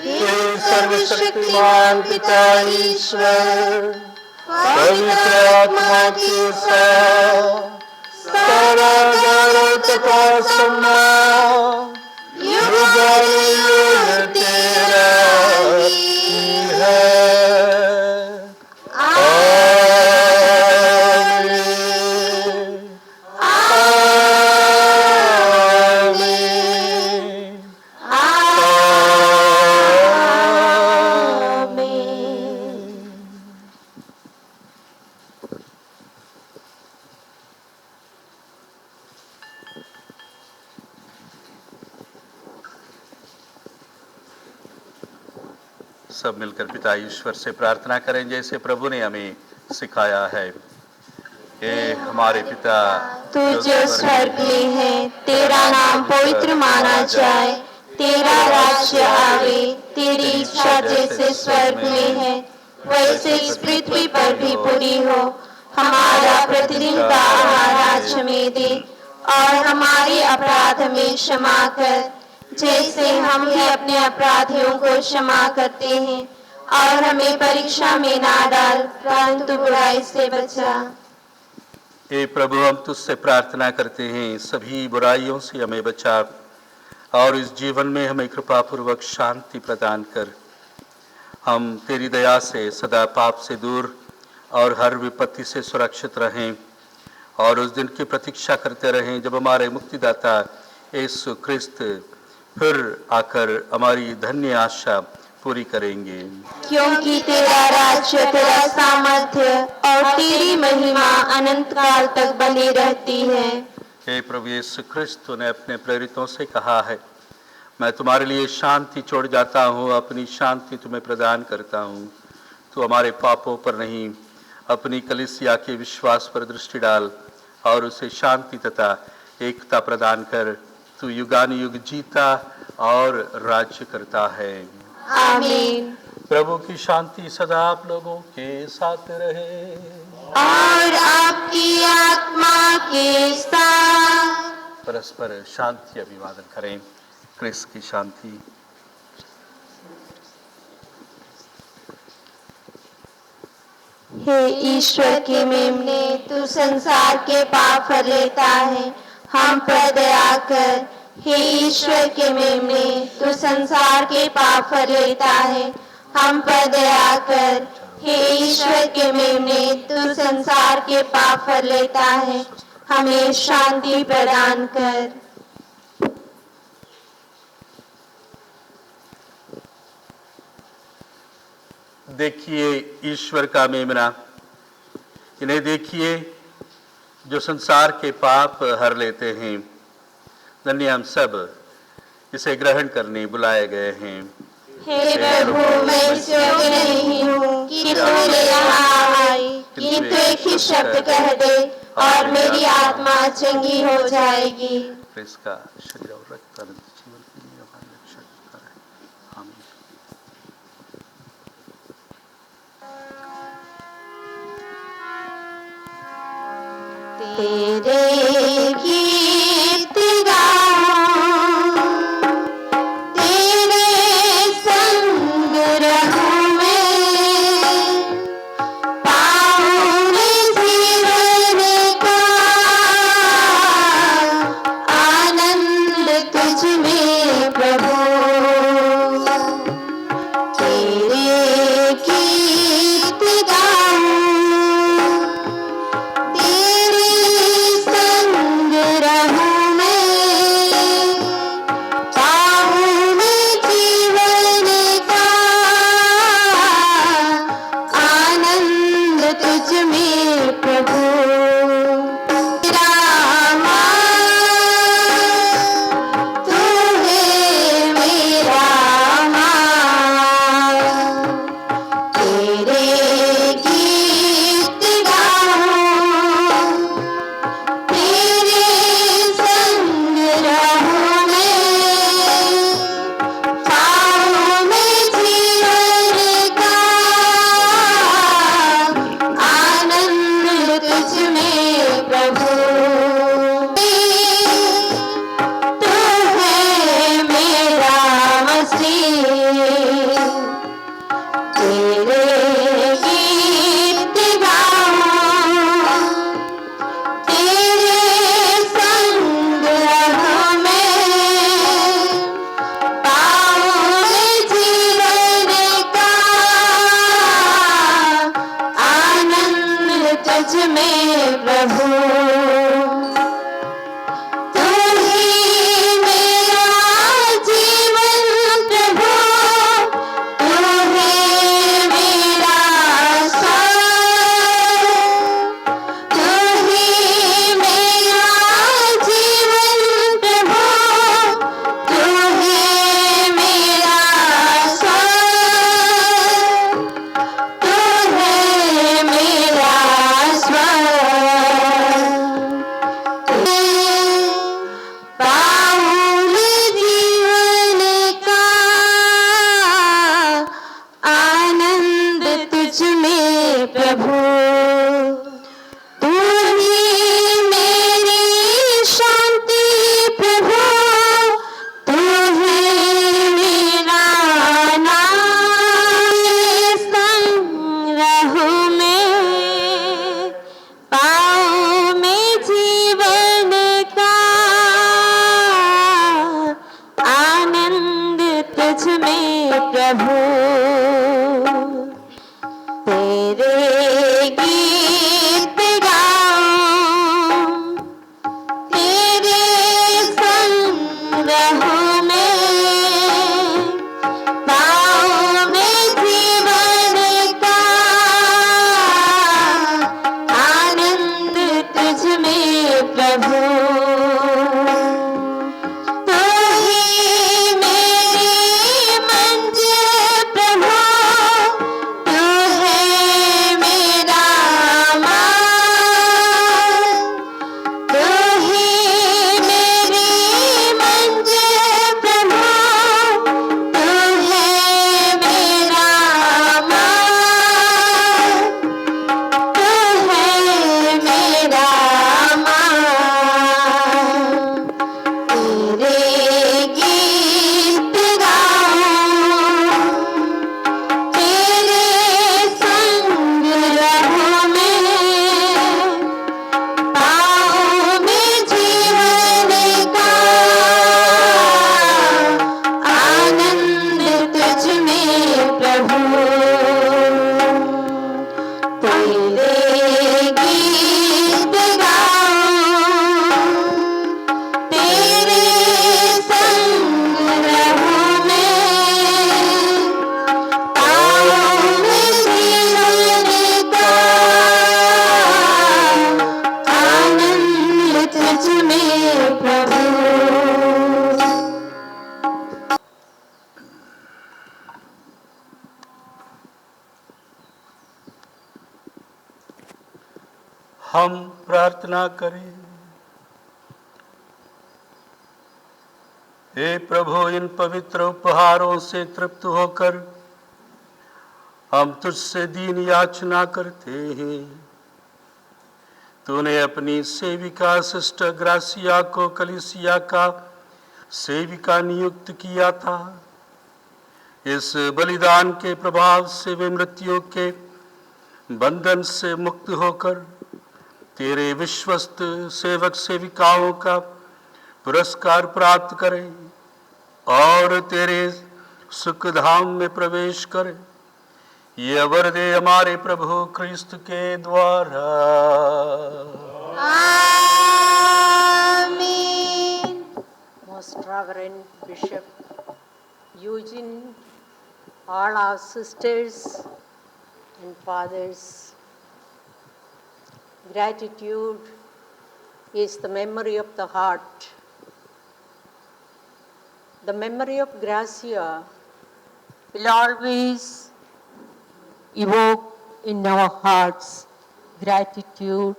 ये सर्वशक्तिमान पिता ईश्वर पवित्र आत्मा के साथ सारा गौरव तथा सम्मान युग-युग तेरा ही है। सब मिलकर पिता ईश्वर से प्रार्थना करें जैसे प्रभु ने हमें सिखाया है। हे हमारे पिता, तू जो स्वर्ग में है, तेरा नाम पवित्र माना जाए, तेरा राज्य आवे, तेरी इच्छा जैसे स्वर्ग में है वैसे इस पृथ्वी पर भी पूरी हो। हमारा प्रतिदिन का आहार आज हमें दे और हमारे अपराध में क्षमा कर, जैसे हम भी अपने अपराधियों को क्षमा करते हैं, और हमें परीक्षा में ना डाल, परंतु बुराई से बचा। हे प्रभु, हम तुझसे प्रार्थना करते हैं, सभी बुराइयों से हमें बचा और इस जीवन में हमें कृपा पूर्वक शांति प्रदान कर। हम तेरी दया से सदा पाप से दूर और हर विपत्ति से सुरक्षित रहें और उस दिन की प्रतीक्षा करते रहें जब हमारे मुक्तिदाता यीशु क्रिस्त फिर आकर हमारी धन्य आशा पूरी करेंगे। क्योंकि तेरा राज्य, तेरा सामर्थ्य और तेरी महिमा अनंत काल तक बनी रहती है। हे प्रभु यीशु क्रिस्त ने अपने प्रेरितों से कहा है, मैं तुम्हारे लिए शांति छोड़ जाता हूँ, अपनी शांति तुम्हें प्रदान करता हूँ। तू हमारे पापों पर नहीं, अपनी कलीसिया के विश्वास पर दृष्टि डाल और उसे शांति तथा एकता प्रदान कर। तू युगानुयुग जीता और राज्य करता है। आमीन। प्रभु की शांति सदा आप लोगों के साथ रहे और आपकी आत्मा के साथ। परस्पर शांति अभिवादन करें। क्रिस्त की शांति। हे ईश्वर के मेमने, तू संसार के पाप हर लेता है, हम पर दया कर। हे ईश्वर के मेमने, तू संसार के पाप हर लेता है, हम पर दया कर। हे ईश्वर के मेमने, तू संसार के पाप हर लेता है, हमें शांति प्रदान कर। देखिए ईश्वर का मेमना, इन्हें देखिए जो संसार के पाप हर लेते हैं। धन्य हम सब इसे ग्रहण करने बुलाए गए हैं। हे प्रभु, मैं इस योग्य नहीं हूँ कि तू मेरे यहाँ आए, किंतु एक ही शब्द कह दे और मेरी आत्मा चंगी हो जाएगी। इसका शरीर और रक्त अनंत जीवन के लिए हमारी रक्षा करता रहे। आमीन। तेरे गीत गाऊं, तेरे संग रहूं मैं, पाऊं मैं जीवन का आनंद तुझ में प्रभु। तेरे गीत गाऊं, तेरे गीत गाऊं, तेरे संग रहूं मैं, पाऊं मैं जीवन का आनंद तुझ में प्रभु। तू ही मेरी मंजिल प्रभु, तू है मेरा मान, तू ही मेरी मंजिल प्रभु, तू है मेरा मान, तू है मेरा मान। तेरे गीत गाऊं, तेरे संग रहूं मैं, पाऊं मैं जीवन का आनंद तुझ में प्रभु। तेरे गीत गाऊं, तेरे संग रहूं मैं, पाऊं मैं जीवन का आनंद तुझ में प्रभु। हम प्रार्थना करें। हे प्रभु, इन पवित्र उपहारों से तृप्त होकर हम तुझसे दीन याचना करते हैं। तूने अपनी सेविका सिस्टर ग्रासिया को कलीसिया का सेविका नियुक्त किया था। इस बलिदान के प्रभाव से वे मृत्यु के बंधन से मुक्त होकर तेरे विश्वस्त सेवक सेविकाओं का पुरस्कार प्राप्त करें और तेरे सुखधाम में प्रवेश करें। ये वर दे हमारे प्रभु क्रिस्त के द्वारा। आमीन। Most Reverend Bishop Eugene, all our sisters and fathers, gratitude is the memory of the heart. The memory of Gracia will always evoke in our hearts gratitude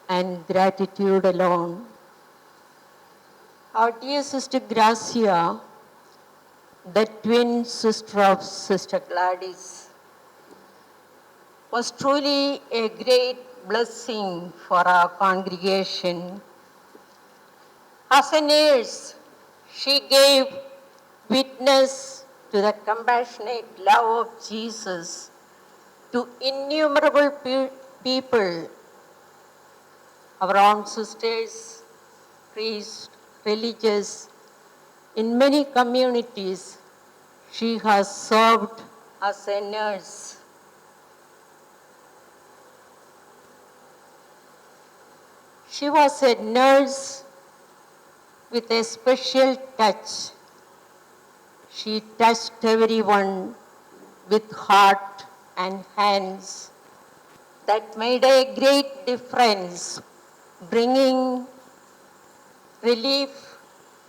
and gratitude alone. Our dear Sister Gracia, the twin sister of Sister Gladys, was truly a great blessing for our congregation. As a nurse, she gave witness to the compassionate love of Jesus to innumerable people, our own sisters, priests, religious. In many communities, she has served as a nurse. She was a nurse with a special touch. She touched everyone with heart and hands. That made a great difference, bringing relief,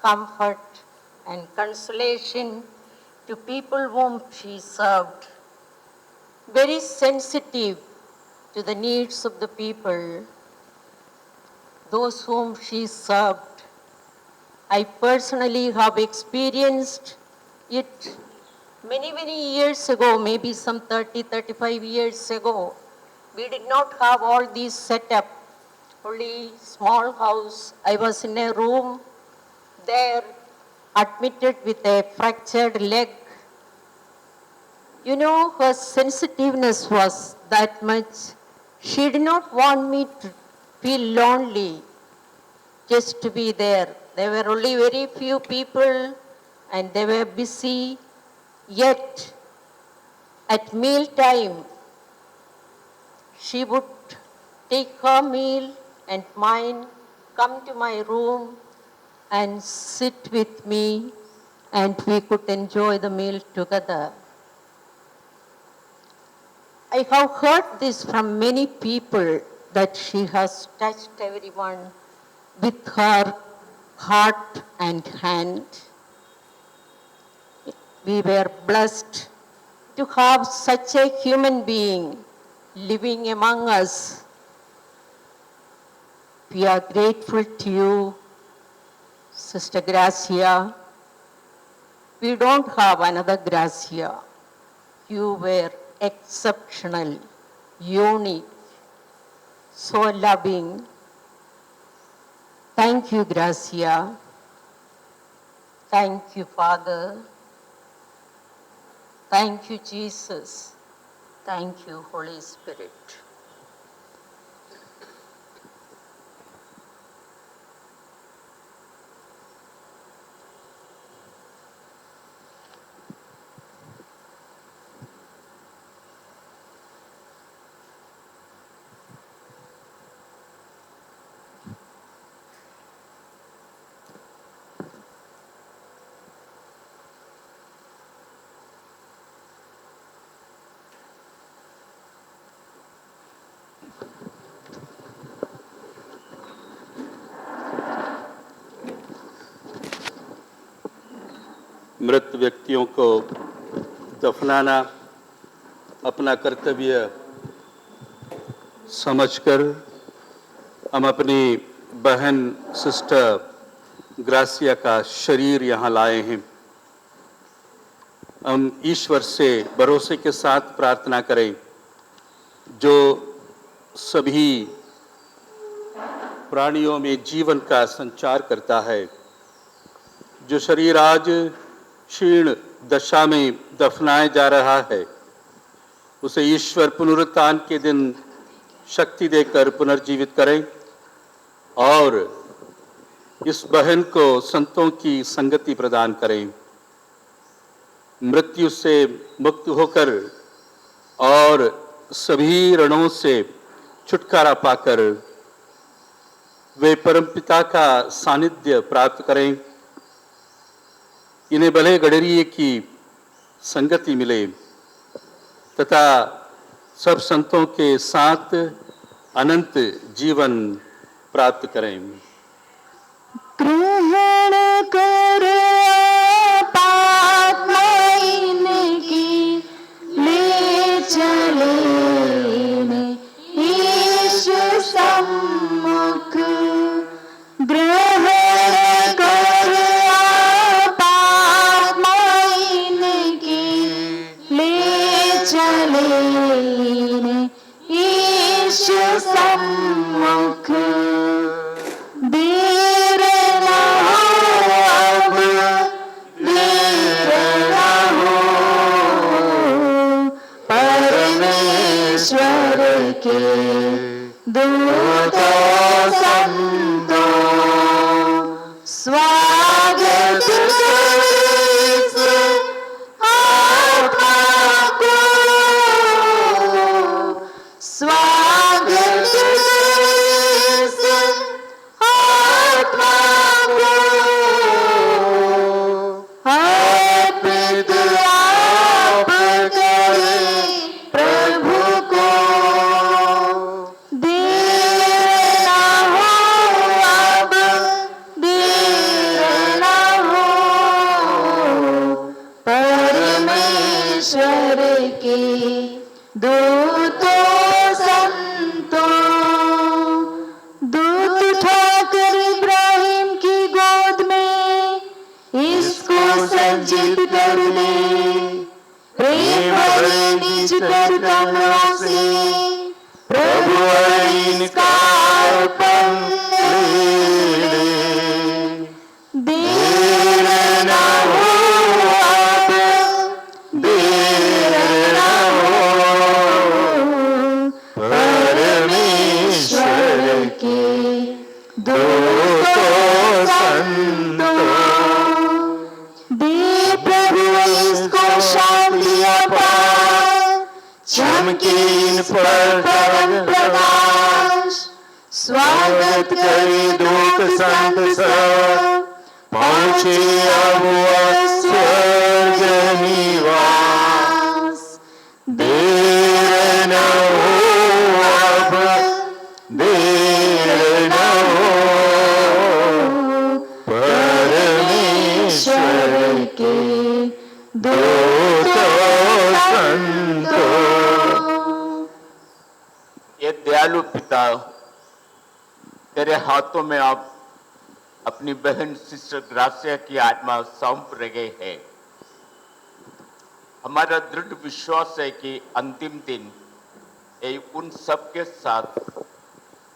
comfort, and consolation to people whom she served. Very sensitive to the needs of the people, those whom she served. I personally have experienced it many years ago, maybe some 35 years ago. We did not have all these set up, only small house. I was in a room there, admitted with a fractured leg. You know, her sensitiveness was that much. She did not want me to feel lonely, just to be there. There were only very few people and they were busy. Yet, at meal time, she would take her meal and mine, come to my room and sit with me, and we could enjoy the meal together. I have heard this from many people that she has touched everyone with her heart and hand. We were blessed to have such a human being living among us. We are grateful to you, Sister Gracia. We don't have another Gracia. You were exceptional, unique, so loving. Thank you, Gracia. Thank you, Father. Thank you, Jesus. Thank you, Holy Spirit. मृत व्यक्तियों को दफनाना अपना कर्तव्य समझकर हम अपनी बहन sister gratia का शरीर यहाँ लाए हैं। हम ईश्वर से भरोसे के साथ प्रार्थना करें, जो सभी प्राणियों में जीवन का संचार करता है। जो शरीर आज क्षीण दशा में दफनाया जा रहा है, उसे ईश्वर पुनरुत्थान के दिन शक्ति देकर पुनर्जीवित करें और इस बहन को संतों की संगति प्रदान करें। मृत्यु से मुक्त होकर और सभी रणों से छुटकारा पाकर वे परमपिता का सानिध्य प्राप्त करें। इन्हें भले गडरिये की संगति मिले तथा सब संतों के साथ अनंत जीवन प्राप्त करें। ग्रहण कर पात्मा इनकी, ले चले ईश्वर सम्मुख। ग्रहण कर पात्मा इनकी, ले चले ईश्वर सम्मुख। देर न हो अब, देर न हो, परमेश्वर के दूतों संतों, स्वागत इस आत्मा को, स्वागत इस आत्मा को, अर्पित आप करें प्रभु को। देर न हो अब, देर न हो, परमेश्वर के दूतों संतों। दूत उठाकर इब्राहिम की गोद में इसको सज्जित कर ले, प्रेम भरे निज कर कमलों से प्रभु इसका अर्पण ले ले। देर न हो अब, देर न हो, परमेश्वर के दूतों संतों। दे प्रभु इसको शांति अपार, चमके दीन पर प्रकाश स्वागत करे दूत संत सब पहुँचे अब स्वर्ग निवास देर न हो अब देर न हो परमेश्वर के दूतों संतों। ये दयालु पिता, तेरे हाथों में आप अपनी बहन सिस्टर ग्रासिया की आत्मा सौंप रहे हैं। हमारा दृढ़ विश्वास है कि अंतिम दिन ये उन सब के साथ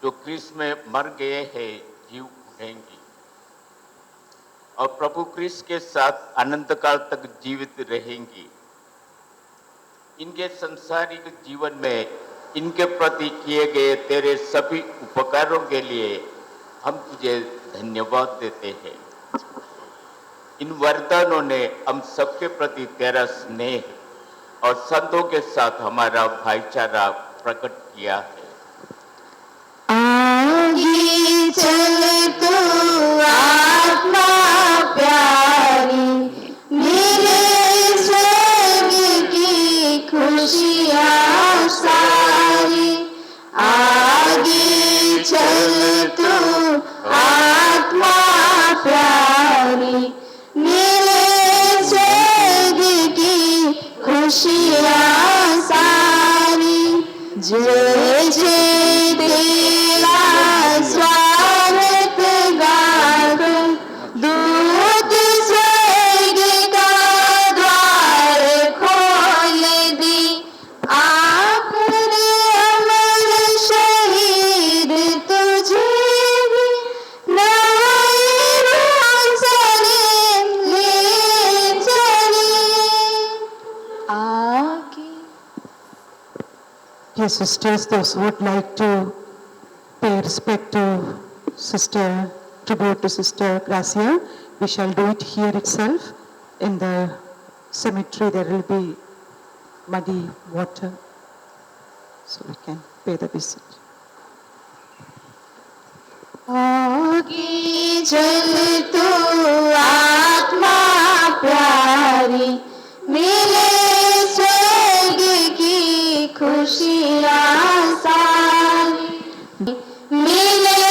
जो क्रिस्त में मर गए हैं जीव उठेंगी और प्रभु क्रिस्त के साथ अनंत काल तक जीवित रहेंगी। इनके सांसारिक जीवन में इनके प्रति किए गए तेरे सभी उपकारों के लिए हम तुझे धन्यवाद देते हैं। इन वरदानों ने हम सबके प्रति तेरा स्नेह और संतों के साथ हमारा भाईचारा प्रकट किया है। आगे चल तू आत्मा प्यारी, मेरे स्वर्ग की खुशियाँ सारी। आगे चल तू आत्मा प्यारी, मेरे स्वर्ग की खुशियाँ सारी। जय जय तेरा स्वागत गाकर दूत स्वर्ग का द्वार खोल दी। आखिरी अमर शहीद तुझे भी नई रोशनी ले चली। आगे Yes, sisters, those who would like to pay respect to Sister, tribute to Sister Gracia, we shall do it here itself. In the cemetery, there will be muddy water, so we can pay the visit. आगे चल तू आत्मा प्यारी, मेरे स्वर्ग की खुशियाँ सारी। मेरे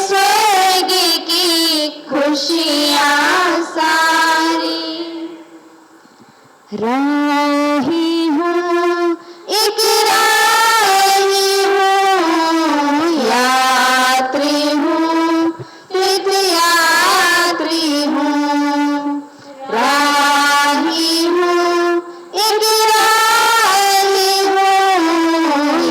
स्वर्ग की खुशियाँ सारी। राही हूँ एक राही हूँ, यात्री हूँ तीर्थयात्री हूँ। राही हूँ एक राही हूँ,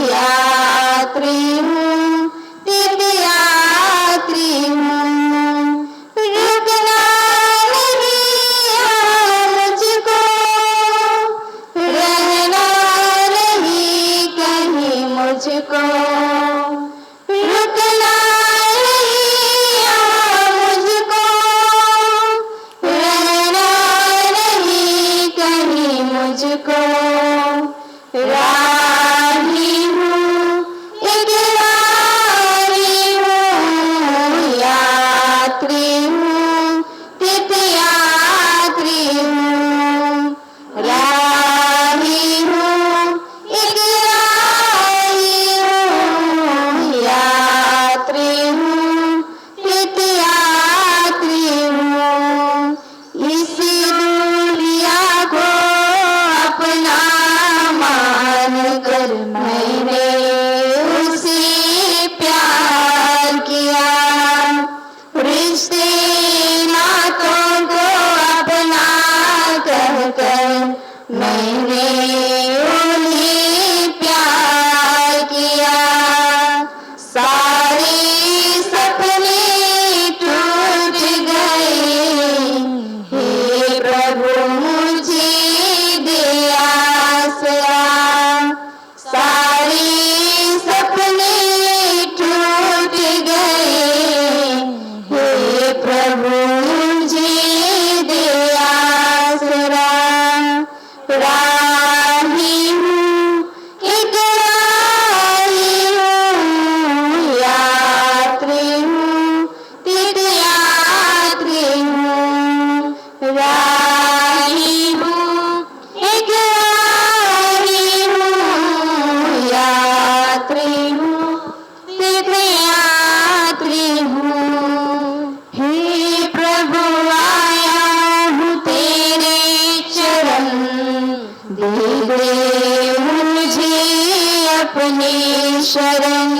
अपनी शरण,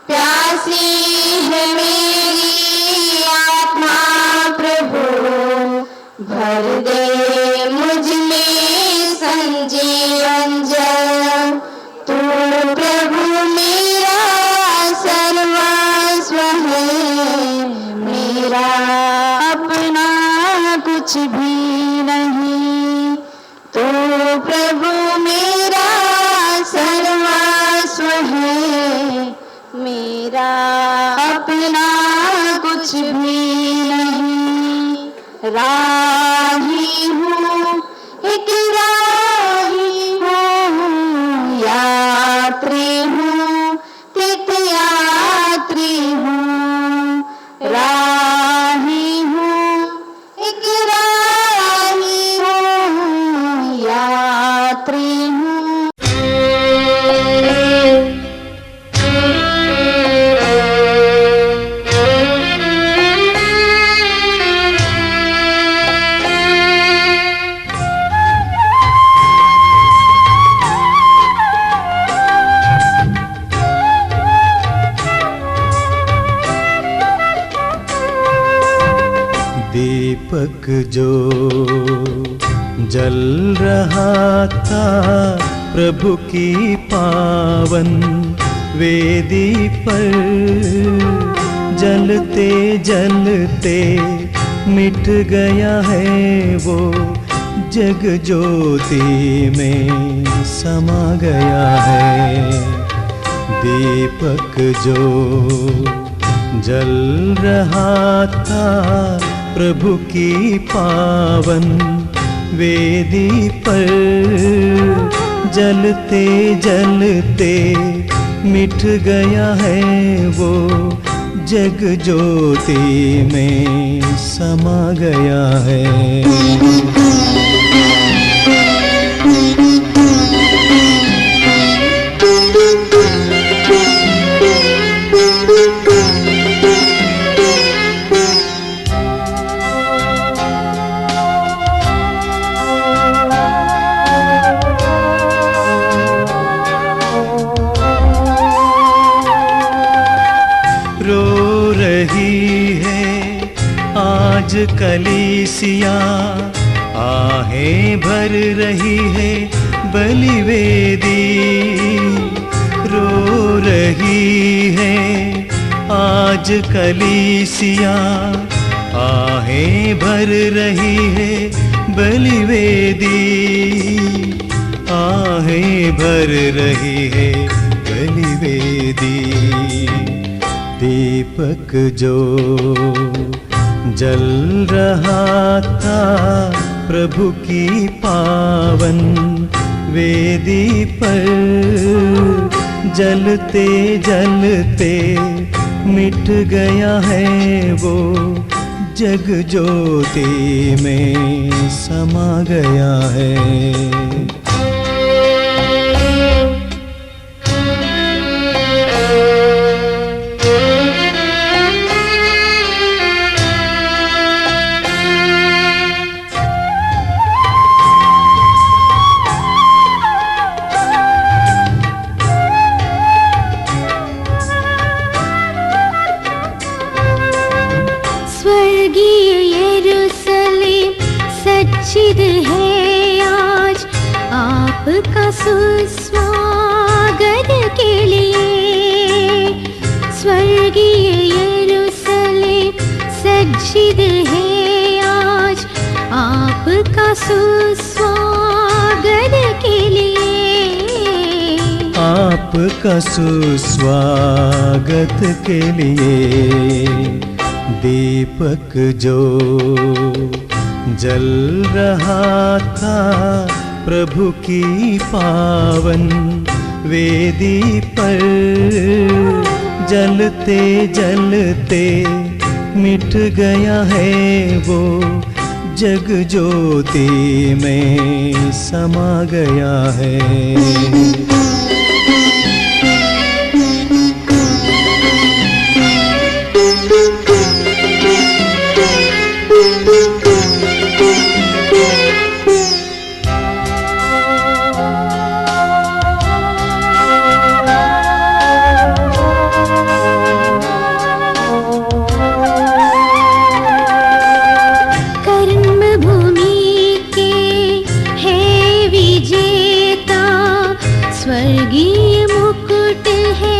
प्यासी है मेरी आत्मा प्रभु, भर दे मुझ में संजीवन जल। तू प्रभु मेरा सर्वस्व है, मेरा अपना कुछ भी नहीं। तू प्रभु मेरा सर्वस्व है, मेरा अपना कुछ भी नहीं। राही हूँ, एक राही हूँ, यात्री हूँ, तीर्थयात्री हूँ। राही हूँ, एक राही हूँ, यात्री हूँ। दीपक जो जल रहा था प्रभु की पावन वेदी पर, जलते जलते मिट गया है वो, जग ज्योति में समा गया है। दीपक जो जल रहा था प्रभु की पावन वेदी पर, जलते जलते मिट गया है वो, जग ज्योति में समा गया है। रो रही है आज कलीसिया, आहें भर रही है बलिवेदी। रो रही है आज कलीसिया, आहें भर रही है बलिवेदी। आहें भर रही है बलिवेदी। दीपक जो जल रहा था प्रभु की पावन वेदी पर, जलते जलते मिट गया है वो, जग ज्योति में समा गया है। सच्चिद है आज आपका सुस्वागत के लिए। स्वर्गीय यरूशलेम सच्चिद है आज आपका सुस्वागत के लिए। आपका सुस्वागत के लिए। दीपक जो जल रहा था प्रभु की पावन वेदी पर, जलते जलते मिट गया है वो, जग ज्योति में समा गया है। मुकुट है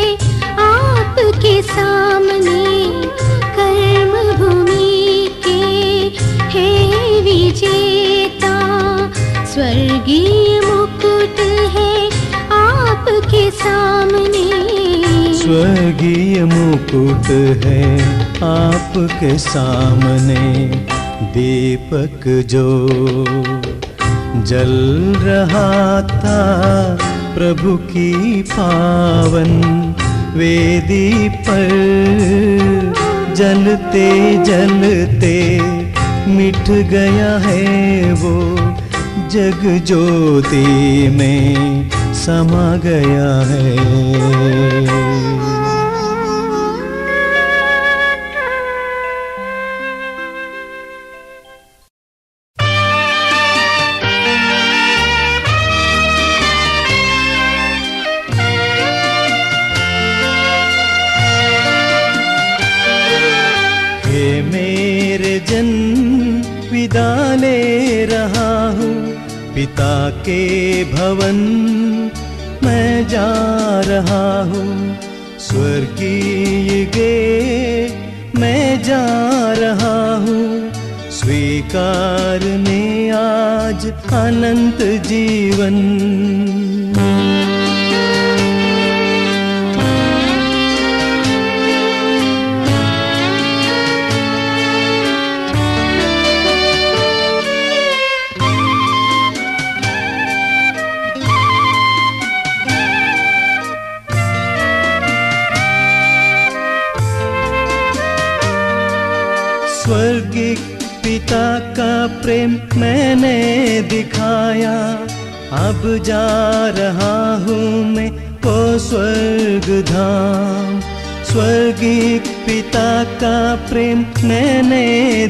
आपके सामने, कर्म भूमि के है विजेता। स्वर्गीय मुकुट है आपके सामने, स्वर्गीय मुकुट है आपके सामने। दीपक जो जल रहा था प्रभु की पावन वेदी पर, जलते जलते मिट गया है वो, जग ज्योति में समा गया है। विदा ले रहा हूँ पिता के भवन, मैं जा रहा हूँ स्वर्गीय गे, मैं जा रहा हूँ स्वीकारने आज अनंत जीवन। स्वर्गिक पिता का प्रेम मैंने दिखाया, अब जा रहा हूँ मैं वो स्वर्ग धाम। स्वर्गिक पिता का प्रेम मैंने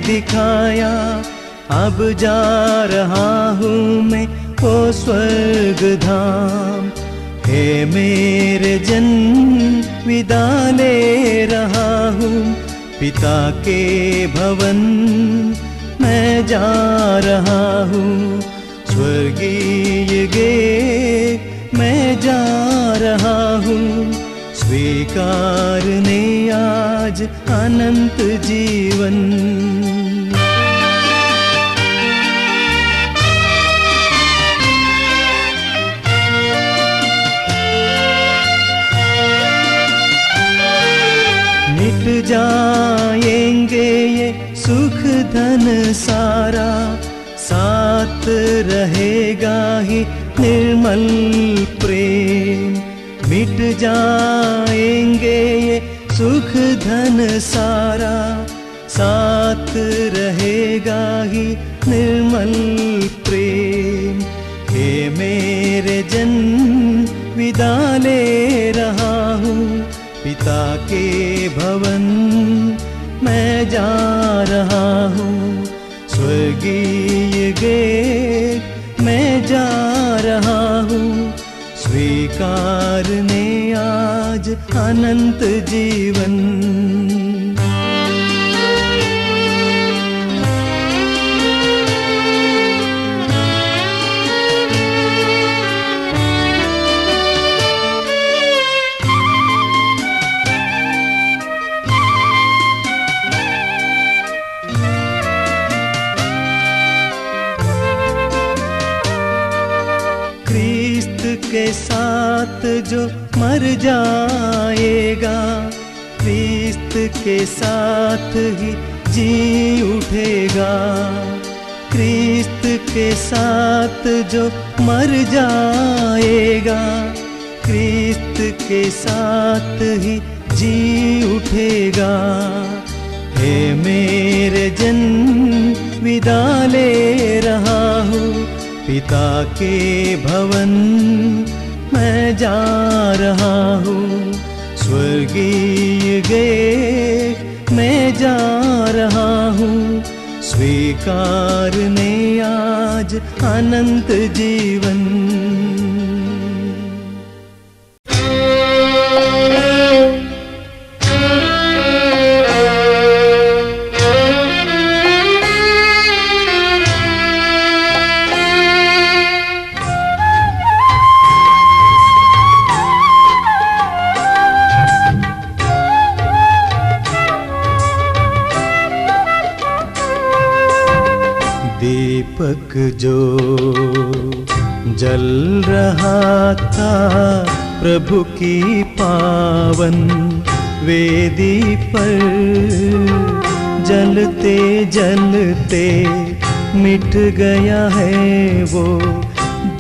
दिखाया, अब जा रहा हूँ मैं वो स्वर्ग धाम। हे मेरे जन विदा ले रहा हूँ पिता के भवन, मैं जा रहा हूँ स्वर्गीय गे, मैं जा रहा हूँ स्वीकारने आज अनंत जीवन। मिट जाएंगे ये सुख धन सारा, साथ रहेगा ही निर्मल प्रेम। मिट जाएंगे ये सुख धन सारा, साथ रहेगा ही निर्मल प्रेम। हे मेरे जन विदा ले रहा हूँ पिता के भवन, मैं जा रहा हूँ स्वर्गीय गे, मैं जा रहा हूँ स्वीकारने आज अनंत जीवन। के साथ जो मर जाएगा, क्रिस्त के साथ ही जी उठेगा। क्रिस्त के साथ जो मर जाएगा, क्रिस्त के साथ ही जी उठेगा। हे मेरे जन विदा ले रहा हूँ पिता के भवन, मैं जा रहा हूँ स्वर्गीय गे, मैं जा रहा हूँ स्वीकारने आज अनंत जीवन। दीपक जो जल रहा था प्रभु की पावन वेदी पर, जलते जलते मिट गया है वो,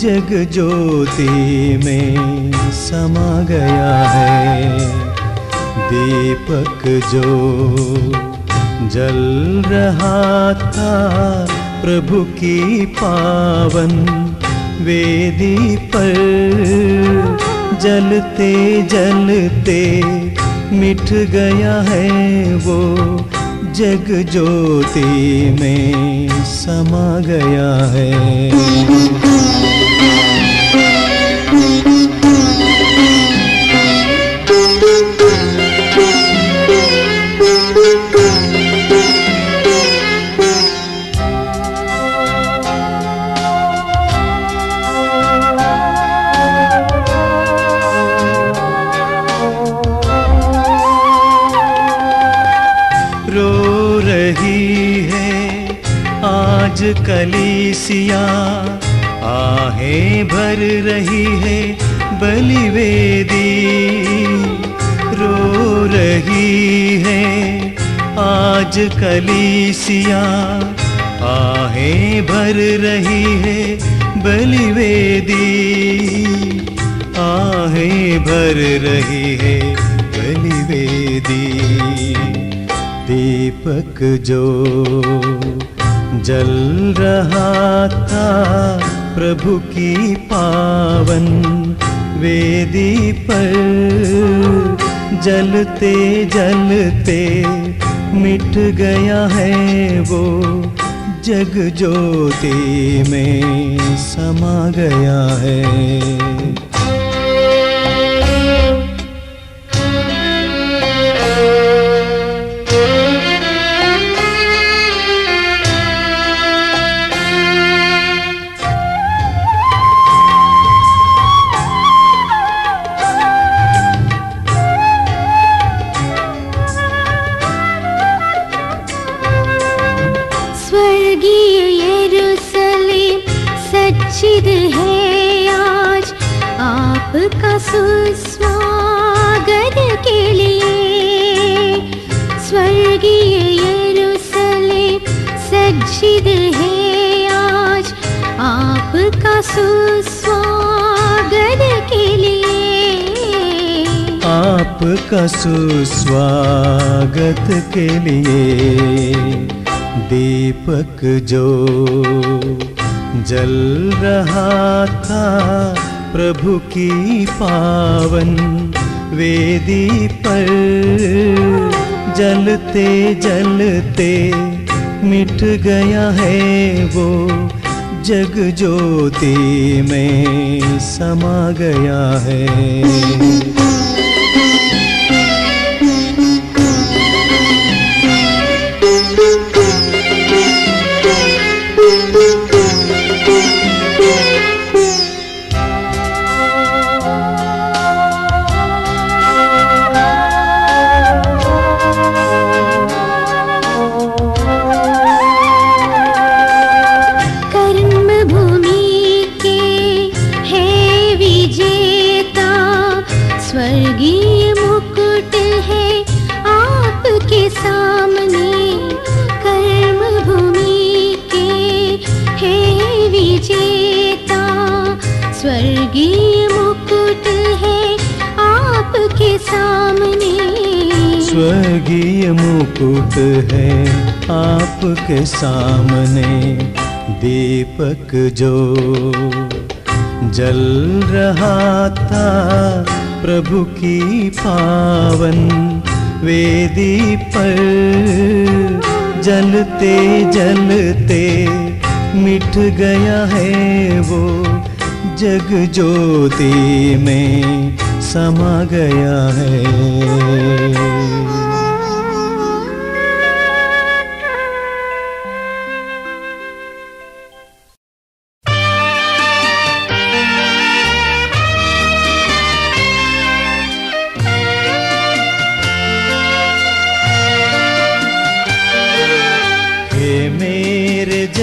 जग ज्योति में समा गया है। दीपक जो जल रहा था प्रभु की पावन वेदी पर, जलते जलते मिट गया है वो, जग ज्योति में समा गया है। आज कलीसिया आहें भर रही है बलिवेदी, रो रही है आज कलीसिया आहें भर रही है बलिवेदी, आहें भर रही है बलिवेदी। दीपक जो जल रहा था प्रभु की पावन वेदी पर, जलते जलते मिट गया है वो, जग ज्योति में समा गया है। सच्चिद है आज आपका सुस्वागत के लिए, स्वर्गीय यरूशलेम सच्चिद है आज आपका सुस्वागत के लिए, आपका सुस्वागत के लिए। दीपक जो जल रहा था प्रभु की पावन वेदी पर, जलते जलते मिट गया है वो, जग ज्योति में समा गया है। स्वर्गीय मुकुट है आपके सामने, कर्म भूमि के है विजेता, स्वर्गीय मुकुट है आपके सामने, स्वर्गीय मुकुट है आपके सामने। दीपक जो जल रहा था प्रभु की पावन वेदी पर, जलते जलते मिट गया है वो, जग ज्योति में समा गया है।